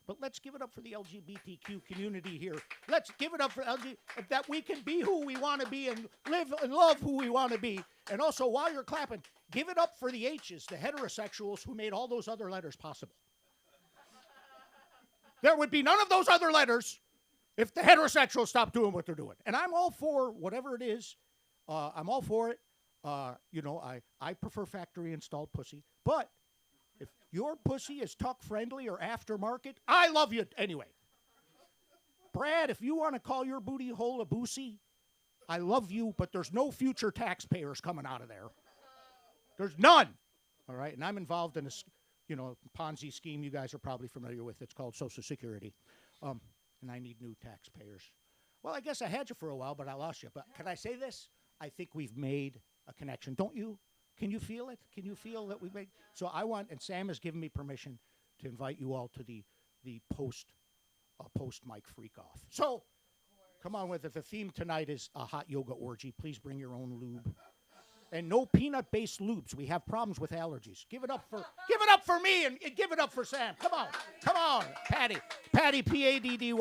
But let's give it up for the LGBTQ community here. Let's give it up for that we can be who we want to be and live and love who we want to be. And also, while you're clapping, give it up for the H's, the heterosexuals who made all those other letters possible. There would be none of those other letters if the heterosexuals stopped doing what they're doing. And I'm all for whatever it is. I'm all for it. I prefer factory installed pussy. But if your pussy is tuck friendly or aftermarket, I love you anyway. Brad, if you want to call your booty hole a boosie, I love you, but there's no future taxpayers coming out of there. There's none. All right, and I'm involved in a Ponzi scheme you guys are probably familiar with. It's called Social Security. And I need new taxpayers. Well, I guess I had you for a while, but I lost you. But can I say this? I think we've made a connection. Don't you? Can you feel it? Can you feel that we've made? So I want, and Sam has given me permission to invite you all to the post mic freak off. So come on with it. The theme tonight is a hot yoga orgy. Please bring your own lube. And no peanut-based lubes. We have problems with allergies. Give it up for me and give it up for Sam. Come on, Patty, Paddy, FORCOMEDY.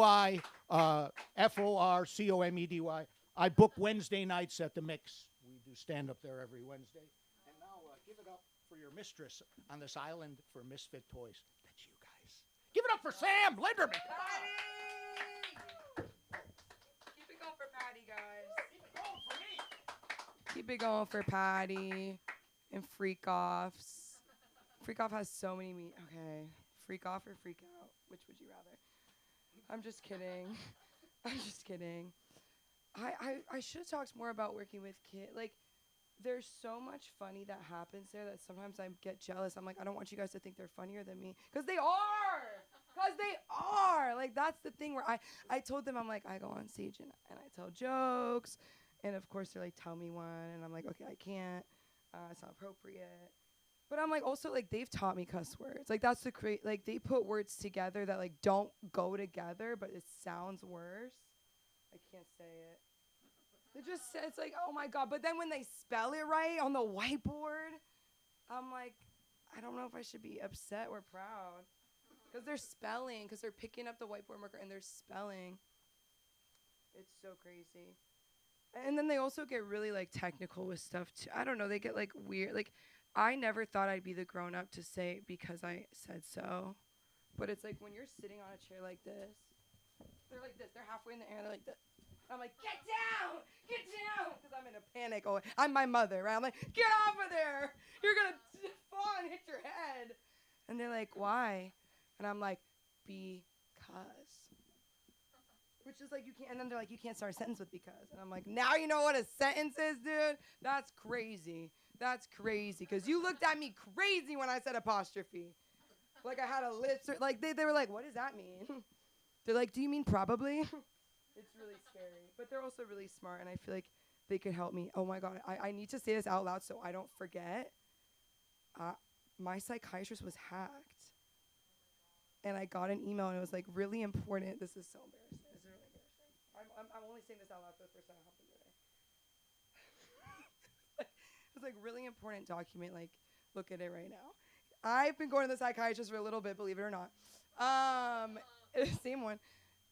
I book Wednesday nights at the Mix. We do stand up there every Wednesday. And now give it up for your mistress on this island for misfit toys. That's you guys. Give it up for Sam Linderman. Patty! Keep it going for Patty, guys. Keep it going for me. Keep it going for Patty and Freak Offs. Freak Off has so many okay. Freak Off or Freak Out? Which would you rather? I'm just kidding. I'm just kidding. I should have talked more about working with kids. Like, there's so much funny that happens there that sometimes I get jealous. I'm like, I don't want you guys to think they're funnier than me. Because they are! Because they are! Like, that's the thing where I told them, I'm like, I go on stage and I tell jokes. And, of course, they're like, tell me one. And I'm like, okay, I can't. It's not appropriate. But I'm like, also, like, they've taught me cuss words. Like, that's the like, they put words together that, like, don't go together, but it sounds worse. I can't say it. It's like, oh, my God. But then when they spell it right on the whiteboard, I'm like, I don't know if I should be upset or proud. Because they're spelling, because they're picking up the whiteboard marker and they're spelling. It's so crazy. And then they also get really, like, technical with stuff, too. I don't know. They get, like, weird. Like, I never thought I'd be the grown-up to say because I said so. But it's like when you're sitting on a chair like this, they're like this. They're halfway in the air. They're like this. I'm like, get down, because I'm in a panic. Oh, I'm my mother, right? I'm like, get off of there. You're gonna fall and hit your head. And they're like, why? And I'm like, because. Which is like, you can't. And then they're like, you can't start a sentence with because. And I'm like, now you know what a sentence is, dude. That's crazy. That's crazy. Because you looked at me crazy when I said apostrophe. Like I had a lips. Like they were like, what does that mean? They're like, do you mean probably? It's really scary. But they're also really smart, and I feel like they could help me. Oh, my God. I need to say this out loud so I don't forget. My psychiatrist was hacked. And I got an email, and it was, like, really important. This is so embarrassing. This is really embarrassing. I'm only saying this out loud for the first time. It happened today. It's, like, really important document. Like, look at it right now. I've been going to the psychiatrist for a little bit, believe it or not. Same one.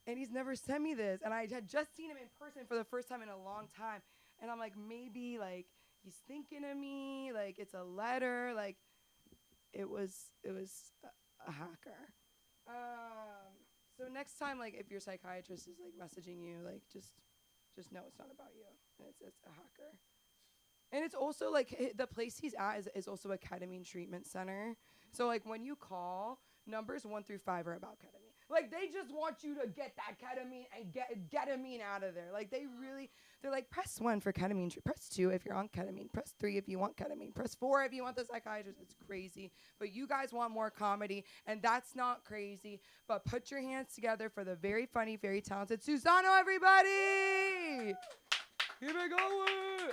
And he's never sent me this. And I had just seen him in person for the first time in a long time. And I'm like, maybe, like, he's thinking of me. Like, it's a letter. Like, it was a hacker. So next time, like, if your psychiatrist is, like, messaging you, like, just know it's not about you. It's a hacker. And it's also, like, the place he's at is also a ketamine treatment center. So, like, when you call, numbers 1 through 5 are about ketamine. Like, they just want you to get that ketamine and get ketamine out of there. Like, they're like, press 1 for ketamine. Press 2 if you're on ketamine. Press 3 if you want ketamine. Press 4 if you want the psychiatrist. It's crazy. But you guys want more comedy, and that's not crazy. But put your hands together for the very funny, very talented Susano, everybody! Keep it going!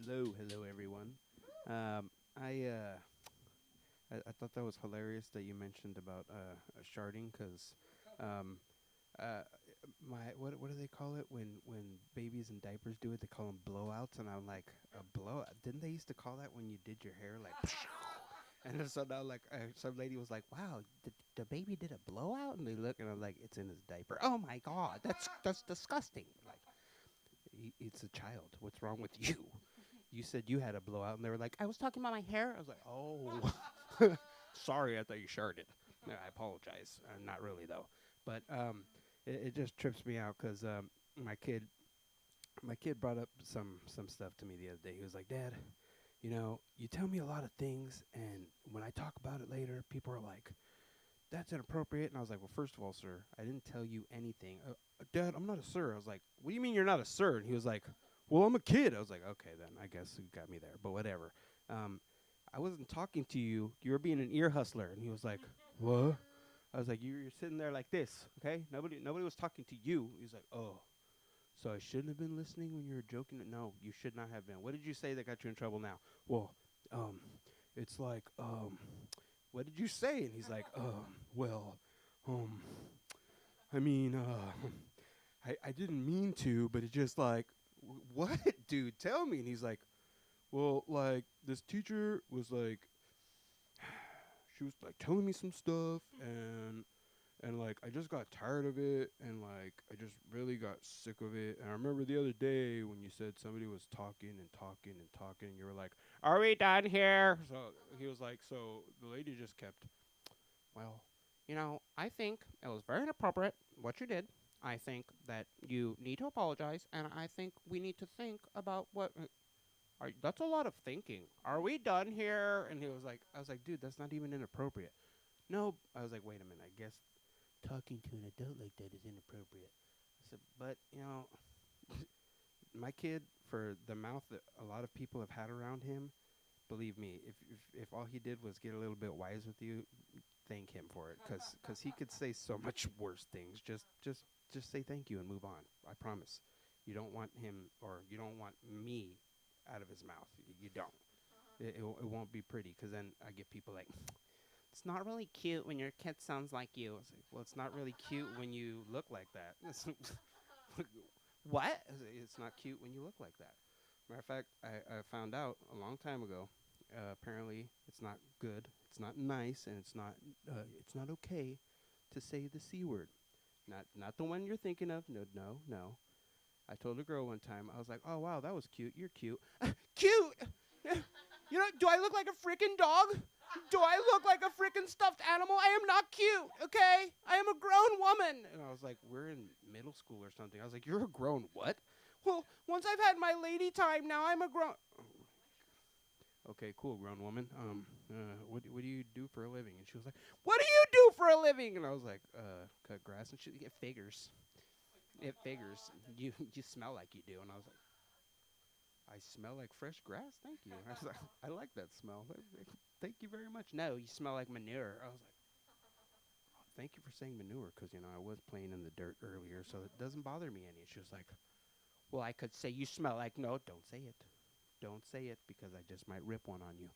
Hello, everyone. I thought that was hilarious that you mentioned about sharding, because what do they call it when babies in diapers do it? They call them blowouts, and I'm like, a blowout? Didn't they used to call that when you did your hair like? And then so now, like, some lady was like, "Wow, the baby did a blowout," and they look, and I'm like, "It's in his diaper." Oh my God, that's disgusting. Like, it's a child. What's wrong with you? You said you had a blowout, and they were like, "I was talking about my hair." I was like, "Oh, sorry, I thought you sharded." No, I apologize. Not really though, but it just trips me out because my kid brought up some stuff to me the other day. He was like, "Dad, you know, you tell me a lot of things, and when I talk about it later, people are like, that's inappropriate." And I was like, "Well, first of all, sir, I didn't tell you anything." "Dad, I'm not a sir." I was like, "What do you mean you're not a sir?" And he was like, "Well, I'm a kid." I was like, "Okay, then I guess you got me there, but whatever. I wasn't talking to you. You were being an ear hustler." And he was like, "What?" I was like, "You're sitting there like this, okay? Nobody was talking to you." He's like, "Oh, so I shouldn't have been listening when you were joking?" "No, you should not have been. What did you say that got you in trouble now?" "Well, it's like, what did you say?" And he's like, well, I mean, I didn't mean to, but it just like, what, dude? Tell me." And he's like, "Well, like, this teacher was like, she was like telling me some stuff, and like I just got tired of it, and like I just really got sick of it. And I remember the other day when you said somebody was talking and talking and talking, and you were like, 'Are we done here?' So he was like, so the lady just kept, 'Well, you know, I think it was very inappropriate what you did. I think that you need to apologize, and I think we need to think about what." That's a lot of thinking. "Are we done here?" And he was like, I was like, "Dude, that's not even inappropriate." "No." I was like, "Wait a minute. I guess talking to an adult like that is inappropriate." I said, "But, you know, my kid, for the mouth that a lot of people have had around him, believe me, if all he did was get a little bit wise with you, thank him for it, because he could say so much worse things. Just say thank you and move on. I promise. You don't want him, or you don't want me out of his mouth. You don't. It won't be pretty, because then I get people like, "It's not really cute when your kid sounds like you." I was like, "Well, it's not really cute when you look like that." What? I was like, "It's not cute when you look like that." Matter of fact, I found out a long time ago. Apparently, it's not good. It's not nice, and it's not okay to say the C word. Not the one you're thinking of. No. I told a girl one time, I was like, "Oh, wow, that was cute. You're cute." "Cute?" You know, do I look like a freaking dog? Do I look like a freaking stuffed animal? I am not cute, okay? I am a grown woman. And I was like, we're in middle school or something. I was like, you're a grown what? Well, once I've had my lady time, now I'm a grown... Okay, cool, grown woman. What do you do for a living? And she was like, what do you do for a living? And I was like, cut grass. And it figures. It figures. You smell like you do. And I was like, I smell like fresh grass? Thank you. I was like, I like that smell. Thank you very much. No, you smell like manure. I was like, oh, thank you for saying manure, because, you know, I was playing in the dirt earlier, so it doesn't bother me any. She was like, well, I could say you smell like... No, don't say it. Don't say it, because I just might rip one on you.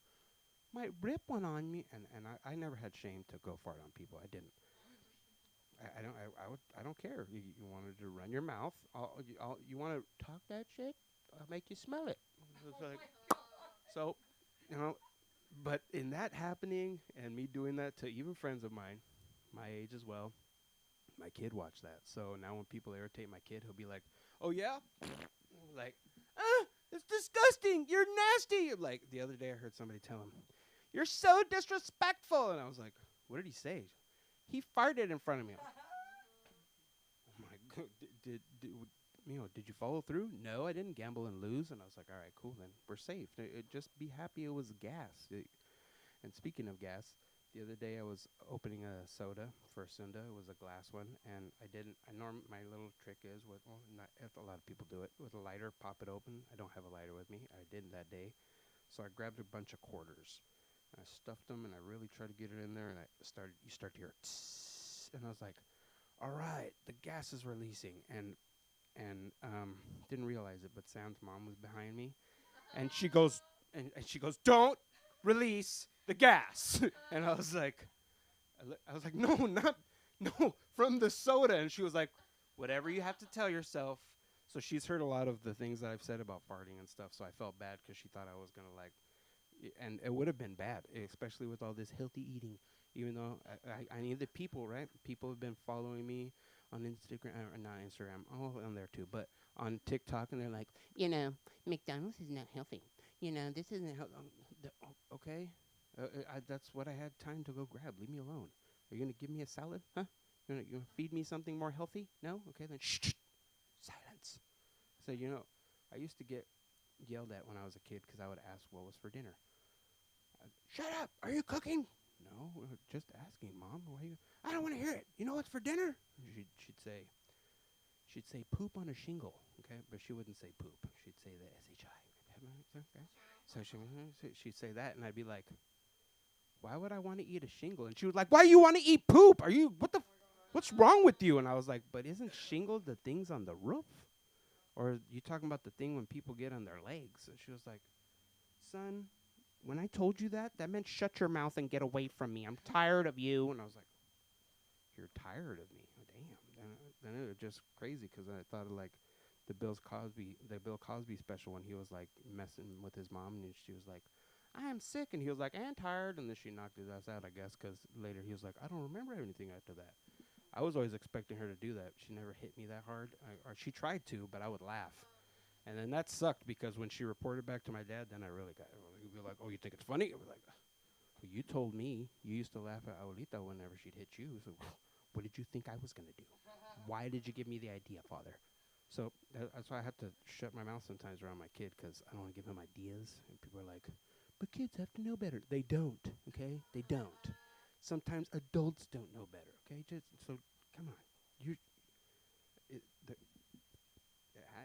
Might rip one on me. And I never had shame to go fart on people. I didn't. I don't care. You wanted to run your mouth. You want to talk that shit? I'll make you smell it. It's like, so, you know, but in that happening and me doing that to even friends of mine, my age as well, my kid watched that. So now when people irritate my kid, he'll be like, oh, yeah? Like, it's disgusting. You're nasty. Like, the other day I heard somebody tell him, you're so disrespectful. And I was like, what did he say? He farted in front of me. Oh, my God. Did you follow through? No, I didn't gamble and lose. And I was like, all right, cool, then we're safe. Just be happy it was gas. And speaking of gas, the other day I was opening a soda for Sunda. It was a glass one, and my little trick is if a lot of people do it with a lighter, pop it open. I don't have a lighter with me. I didn't that day, so I grabbed a bunch of quarters. And I stuffed them, and I really tried to get it in there, and you start to hear tss, and I was like, all right, the gas is releasing, and didn't realize it, but Sam's mom was behind me, and she goes, don't release the gas. And I was like, no, from the soda. And she was like, whatever you have to tell yourself. So she's heard a lot of the things that I've said about farting and stuff, so I felt bad because she thought I was going to, like, and it would have been bad, especially with all this healthy eating, even though I need the people, right? People have been following me on Instagram, or not Instagram, on there too, but on TikTok, and they're like, you know, McDonald's is not healthy. You know, this isn't healthy. Okay. That's what I had time to go grab. Leave me alone. Are you going to give me a salad? Huh? You going to feed me something more healthy? No? Okay, then shh. Silence. So, you know, I used to get yelled at when I was a kid because I would ask what was for dinner. Shut up. Are you cooking? No, just asking, Mom. Why you? I don't want to hear it. You know what's for dinner? She'd say poop on a shingle, okay? But she wouldn't say poop. She'd say the SHI. Okay? So she'd say that, and I'd be like, why would I want to eat a shingle? And she was like, why you want to eat poop? What's wrong with you? And I was like, but isn't shingle the things on the roof? Or are you talking about the thing when people get on their legs? And she was like, son, when I told you that meant shut your mouth and get away from me. I'm tired of you. And I was like, you're tired of me? Oh, damn. Then it was just crazy because I thought of, like, the Bill Cosby special when he was, like, messing with his mom, and she was like, I am sick, and he was like, and tired, and then she knocked his ass out, I guess, because later he was like, I don't remember anything after that. I was always expecting her to do that. She never hit me that hard, or she tried to, but I would laugh. And then that sucked because when she reported back to my dad, then I really got, he'd be like, oh, you think it's funny? I was like, well, you told me you used to laugh at Abuelita whenever she'd hit you, so what did you think I was going to do? Why did you give me the idea, Father? So that's why I have to shut my mouth sometimes around my kid because I don't want to give him ideas. And people are like, but kids have to know better. They don't, okay? They don't. Sometimes adults don't know better, okay? So come on.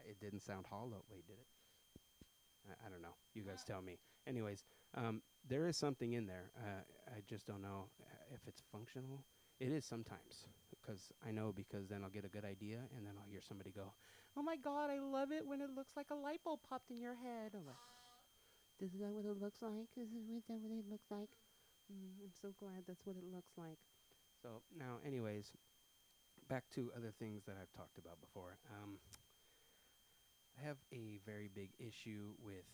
It didn't sound hollow. Wait, did it? I don't know. You guys tell me. Anyways, there is something in there. I just don't know if it's functional. It is sometimes, because I know, because then I'll get a good idea, and then I'll hear somebody go, oh, my God, I love it when it looks like a light bulb popped in your head. I'm like, is that what it looks like? Is that what it looks like? I'm so glad that's what it looks like. So now, anyways, back to other things that I've talked about before. I have a very big issue with,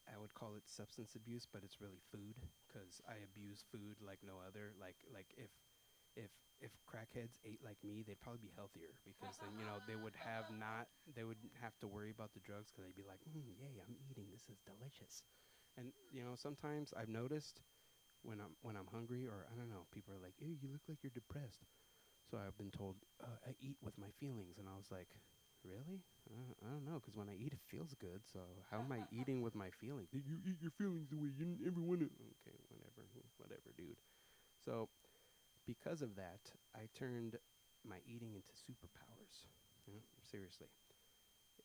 I would call it substance abuse, but it's really food, because I abuse food like no other. Like if if crackheads ate like me, they'd probably be healthier because then they would wouldn't have to worry about the drugs because they'd be like, yay, I'm eating. This is delicious. And sometimes I've noticed when I'm hungry or I don't know, people are like, ew, you look like you're depressed. So I've been told I eat with my feelings, and I was like, really? I don't know, because when I eat, it feels good. So how am I eating with my feelings? You eat your feelings the way you never want to. Okay, whatever, dude. So because of that, I turned my eating into superpowers. Seriously.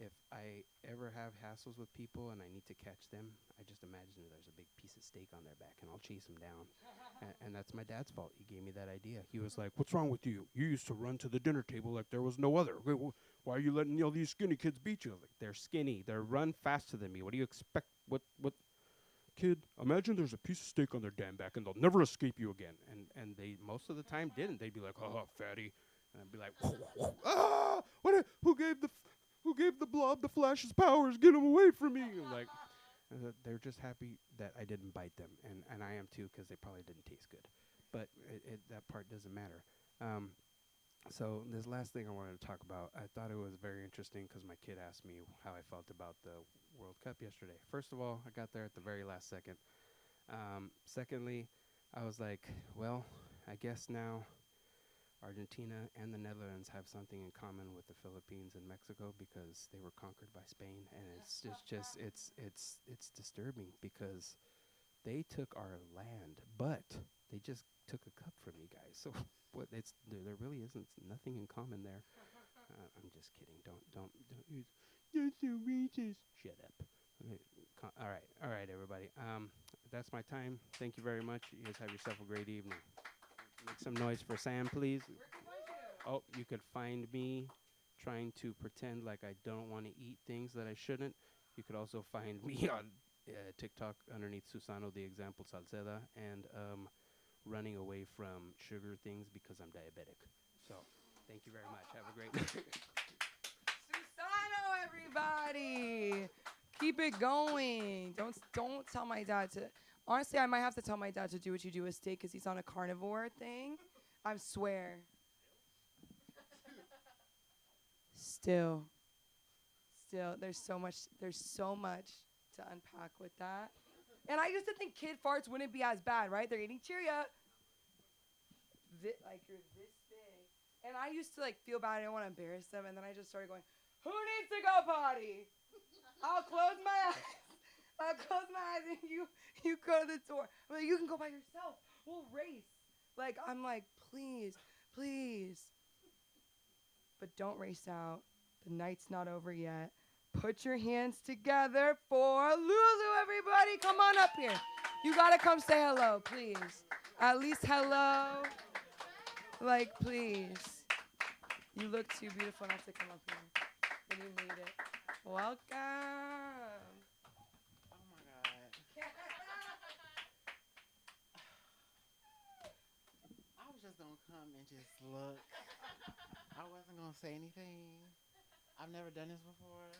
If I ever have hassles with people and I need to catch them, I just imagine there's a big piece of steak on their back, and I'll chase them down. And that's my dad's fault. He gave me that idea. He was like, what's wrong with you? You used to run to the dinner table like there was no other. Why are you letting all these skinny kids beat you? Like, they're skinny. They run faster than me. What do you expect? What? Kid, imagine there's a piece of steak on their damn back, and they'll never escape you again. And they most of the time didn't. They'd be like, oh, fatty. And I'd be like, ah, who gave the blob the Flash's powers? Get him away from me! Like, they're just happy that I didn't bite them, and I am too, because they probably didn't taste good. But that part doesn't matter. So this last thing I wanted to talk about, I thought it was very interesting because my kid asked me how I felt about the World Cup yesterday. First of all, I got there at the very last second. Secondly, I was like, well, I guess now Argentina and the Netherlands have something in common with the Philippines and Mexico because they were conquered by Spain, and it's disturbing because they took our land, but they just took a cup from you guys. So there really isn't nothing in common there. I'm just kidding. Don't use that's so racist. Shut up. Okay. All right, everybody. That's my time. Thank you very much. You guys have yourself a great evening. Make some noise for Sam, please. Oh, you could find me trying to pretend like I don't want to eat things that I shouldn't. You could also find me on TikTok underneath Susano the Example Salceda and running away from sugar things because I'm diabetic. So, thank you very much. Have a great night. Susano, everybody. Keep it going. Don't tell my dad to. Honestly, I might have to tell my dad to do what you do with steak because he's on a carnivore thing. I swear. Still, there's so much to unpack with that. And I used to think kid farts wouldn't be as bad, right? They're eating Cheerio. Like you're this big. And I used to feel bad. I didn't want to embarrass them. And then I just started going, who needs to go potty? I'll close my eyes. And you go to the door. I'm like, you can go by yourself. We'll race. I'm like, please. But don't race out. The night's not over yet. Put your hands together for Lulu, everybody. Come on up here. You got to come say hello, please. At least hello. Please. You look too beautiful not to come up here. And you made it. Welcome. Oh my God. I was just gonna come and just look. I wasn't gonna say anything. I've never done this before.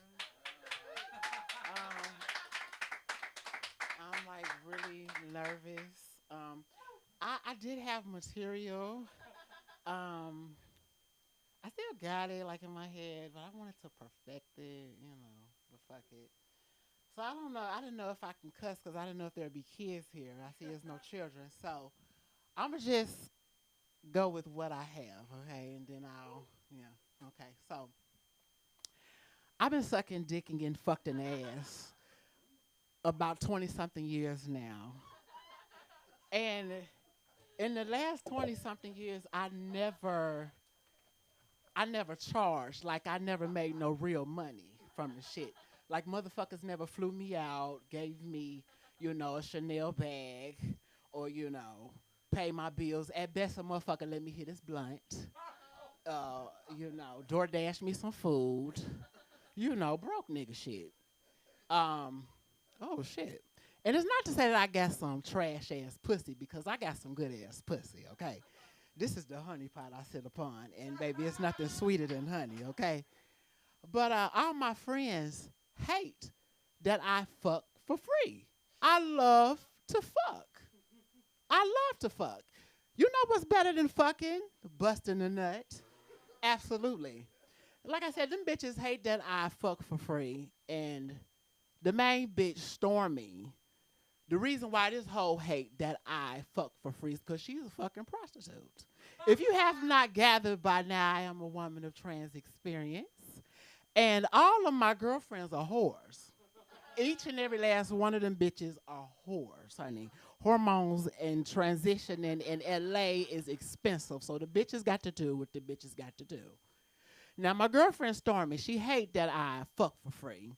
I'm really nervous. I did have material. I still got it in my head, but I wanted to perfect it, but fuck it. So I don't know. I didn't know if I can cuss because I didn't know if there'd be kids here. I see there's no children. So I'm going to just go with what I have, okay? And then okay. So I've been sucking dick and getting fucked in the ass about 20-something years now. And in the last 20-something years, I never charged. I never made no real money from the shit. Motherfuckers never flew me out, gave me, a Chanel bag, or, pay my bills. At best, a motherfucker let me hit his blunt. DoorDash me some food. Broke nigga shit. Oh, shit. And it's not to say that I got some trash-ass pussy, because I got some good-ass pussy, okay? This is the honey pot I sit upon, and, baby, it's nothing sweeter than honey, okay? But all my friends hate that I fuck for free. I love to fuck. You know what's better than fucking? Busting a nut. Absolutely. Like I said, them bitches hate that I fuck for free. And the main bitch, Stormy, the reason why this hoe hate that I fuck for free is because she's a fucking prostitute. If you have not gathered by now, I am a woman of trans experience. And all of my girlfriends are whores. Each and every last one of them bitches are whores, honey. Hormones and transitioning in LA is expensive, so the bitches got to do what the bitches got to do. Now, my girlfriend Stormy, she hate that I fuck for free.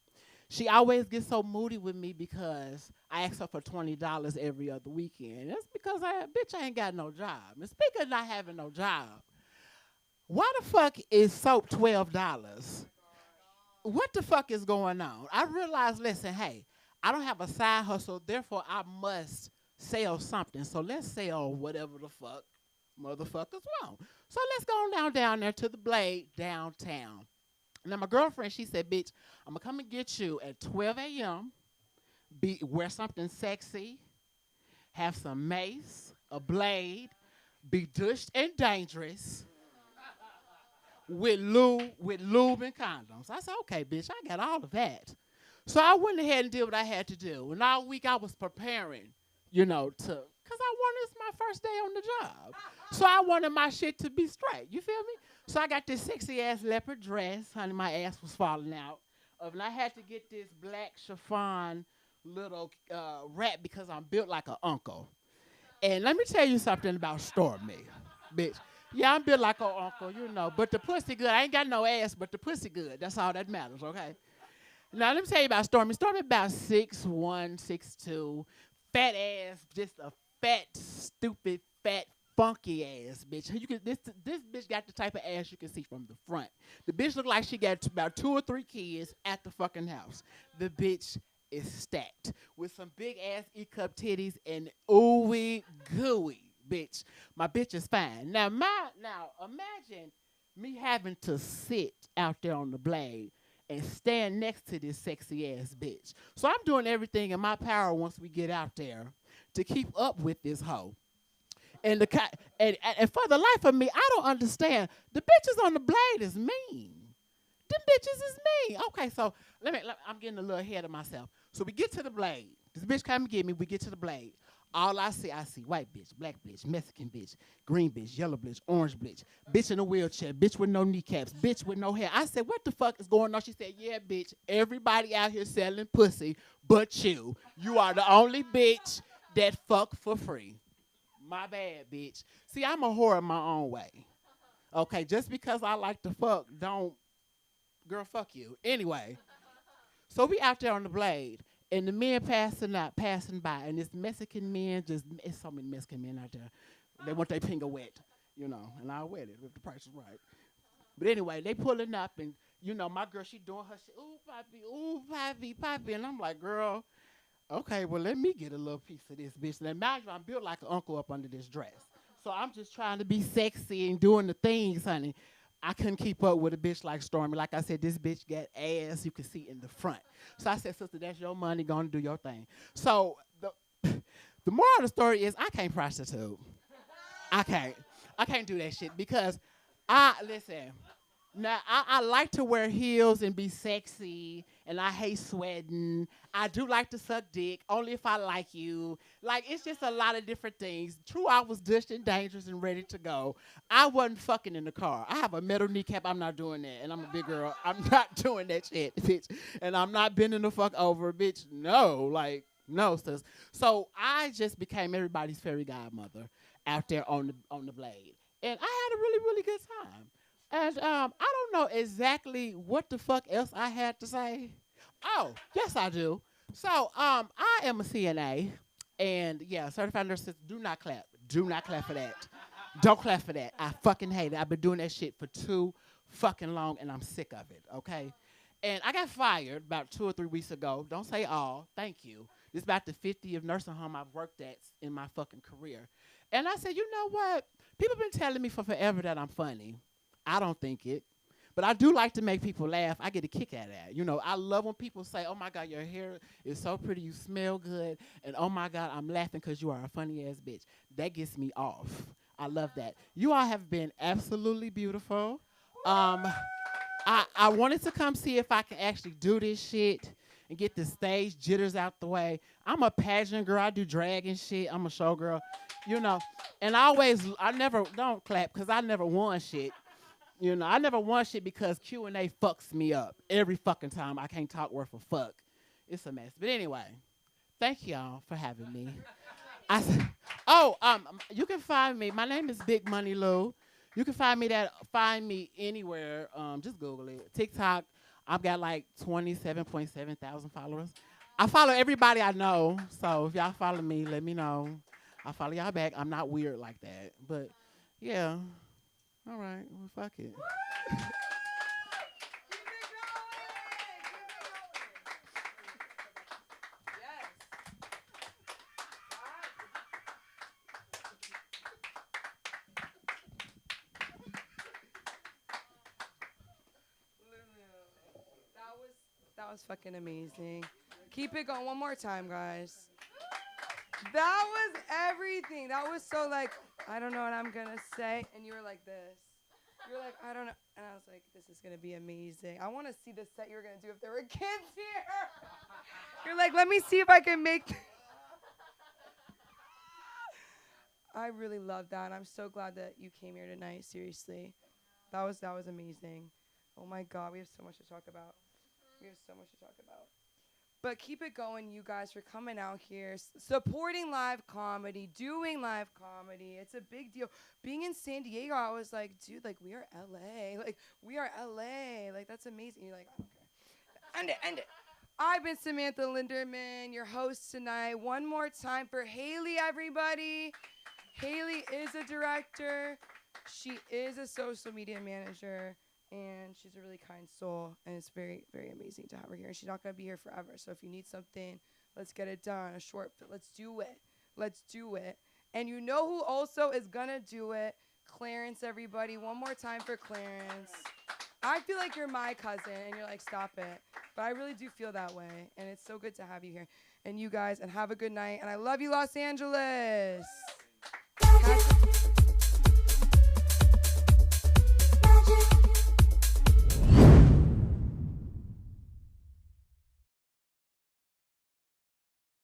She always gets so moody with me because I ask her for $20 every other weekend. That's because I ain't got no job. And speaking of not having no job, why the fuck is soap $12? What the fuck is going on? I realized, listen, hey, I don't have a side hustle, therefore I must sell something. So let's sell whatever the fuck motherfuckers want. So let's go down there to the Blade downtown. Now my girlfriend, she said, bitch, I'm gonna come and get you at 12 a.m. Wear something sexy, have some mace, a blade, be douched and dangerous. With lube and condoms. I said, okay, bitch, I got all of that. So I went ahead and did what I had to do. And all week I was preparing, because it's my first day on the job. So I wanted my shit to be straight. You feel me? So I got this sexy ass leopard dress. Honey, my ass was falling out. And I had to get this black chiffon little wrap because I'm built like an uncle. And let me tell you something about Stormy, bitch. Yeah, I'm built like an uncle, but the pussy good. I ain't got no ass, but the pussy good. That's all that matters, okay? Now, let me tell you about Stormy. Stormy about 6'1", 6'2", fat ass, just a fat, stupid, fat, funky ass bitch. This bitch got the type of ass you can see from the front. The bitch look like she got about 2 or 3 kids at the fucking house. The bitch is stacked with some big ass E-cup titties and ooey gooey. Bitch, my bitch is fine. Now imagine me having to sit out there on the Blade and stand next to this sexy ass bitch. So I'm doing everything in my power once we get out there to keep up with this hoe. And for the life of me, I don't understand. The bitches on the Blade is mean. Them bitches is mean. Okay, so I'm getting a little ahead of myself. So we get to the Blade. This bitch come and get me. We get to the Blade. All I see white bitch, black bitch, Mexican bitch, green bitch, yellow bitch, orange bitch in a wheelchair, bitch with no kneecaps, bitch with no hair. I said, what the fuck is going on? She said, yeah, bitch, everybody out here selling pussy but you. You are the only bitch that fuck for free. My bad, bitch. See, I'm a whore in my own way. Okay, just because I like to fuck, girl, fuck you. Anyway, so we out there on the Blade. And the men passing by, and it's Mexican men, it's so many Mexican men out there. They want their finger wet, and I'll wet it if the price is right. But anyway, they pulling up, and, my girl, she doing her shit, ooh, poppy, and I'm like, girl, okay, well, let me get a little piece of this, bitch. Now, mind you, I'm built like an uncle up under this dress. So I'm just trying to be sexy and doing the things, honey. I couldn't keep up with a bitch like Stormy. Like I said, this bitch got ass you can see in the front. So I said, sister, that's your money. Go and do your thing. So the moral of the story is I can't prostitute. I can't do that shit because listen. Now, I like to wear heels and be sexy, and I hate sweating. I do like to suck dick, only if I like you. Like, it's just a lot of different things. True, I was dushed and dangerous and ready to go. I wasn't fucking in the car. I have a metal kneecap. I'm not doing that, and I'm a big girl. I'm not doing that shit, bitch. And I'm not bending the fuck over, bitch. No, sis. So I just became everybody's fairy godmother out there on the Blade. And I had a really, really good time. And I don't know exactly what the fuck else I had to say. Oh, yes, I do. So I am a CNA. And, yeah, certified nurse says, do not clap. Do not clap for that. Don't clap for that. I fucking hate it. I've been doing that shit for too fucking long, and I'm sick of it, okay? And I got fired about 2 or 3 weeks ago. Don't say all. Thank you. This is about the 50th nursing home I've worked at in my fucking career. And I said, you know what? People been telling me for forever that I'm funny. I don't think it. But I do like to make people laugh. I get a kick out of that. I love when people say, oh, my God, your hair is so pretty. You smell good. And, oh, my God, I'm laughing because you are a funny-ass bitch. That gets me off. I love that. You all have been absolutely beautiful. I wanted to come see if I can actually do this shit and get the stage jitters out the way. I'm a pageant girl. I do drag and shit. I'm a showgirl, you know. And I never, don't clap, because I never won shit. You know, I never won shit because Q&A fucks me up every fucking time. I can't talk worth a fuck. It's a mess. But anyway, thank y'all for having me. You can find me. My name is Big Money Lou. You can find me anywhere. Just Google it. TikTok, I've got like 27.7 thousand followers. I follow everybody I know. So if y'all follow me, let me know. I'll follow y'all back. I'm not weird like that. But yeah. All right. Well, fuck it. That was fucking amazing. Keep it going one more time, guys. That was everything. That was so like, I don't know what I'm gonna say, and you were like this. You're like, I don't know, and I was like, this is gonna be amazing. I want to see the set you were gonna do if there were kids here. You're like, let me see if I can make. I really love that, and I'm so glad that you came here tonight. Seriously, that was amazing. Oh my God, we have so much to talk about. We have so much to talk about. But keep it going, you guys, for coming out here, supporting live comedy, doing live comedy. It's a big deal. Being in San Diego, I was like, dude, like, we are LA. Like, we are LA. Like, that's amazing. You're like, I don't care. End it. I've been Samantha Linderman, your host tonight. One more time for Haley, everybody. Haley is a director. She is a social media manager. And she's a really kind soul, and it's very, very amazing to have her here. And she's not going to be here forever. So if you need something, let's get it done. A short film, let's do it. Let's do it. And you know who also is going to do it? Clarence, everybody. One more time for Clarence. I feel like you're my cousin, and you're like, stop it. But I really do feel that way, and it's so good to have you here. And you guys, and have a good night. And I love you, Los Angeles.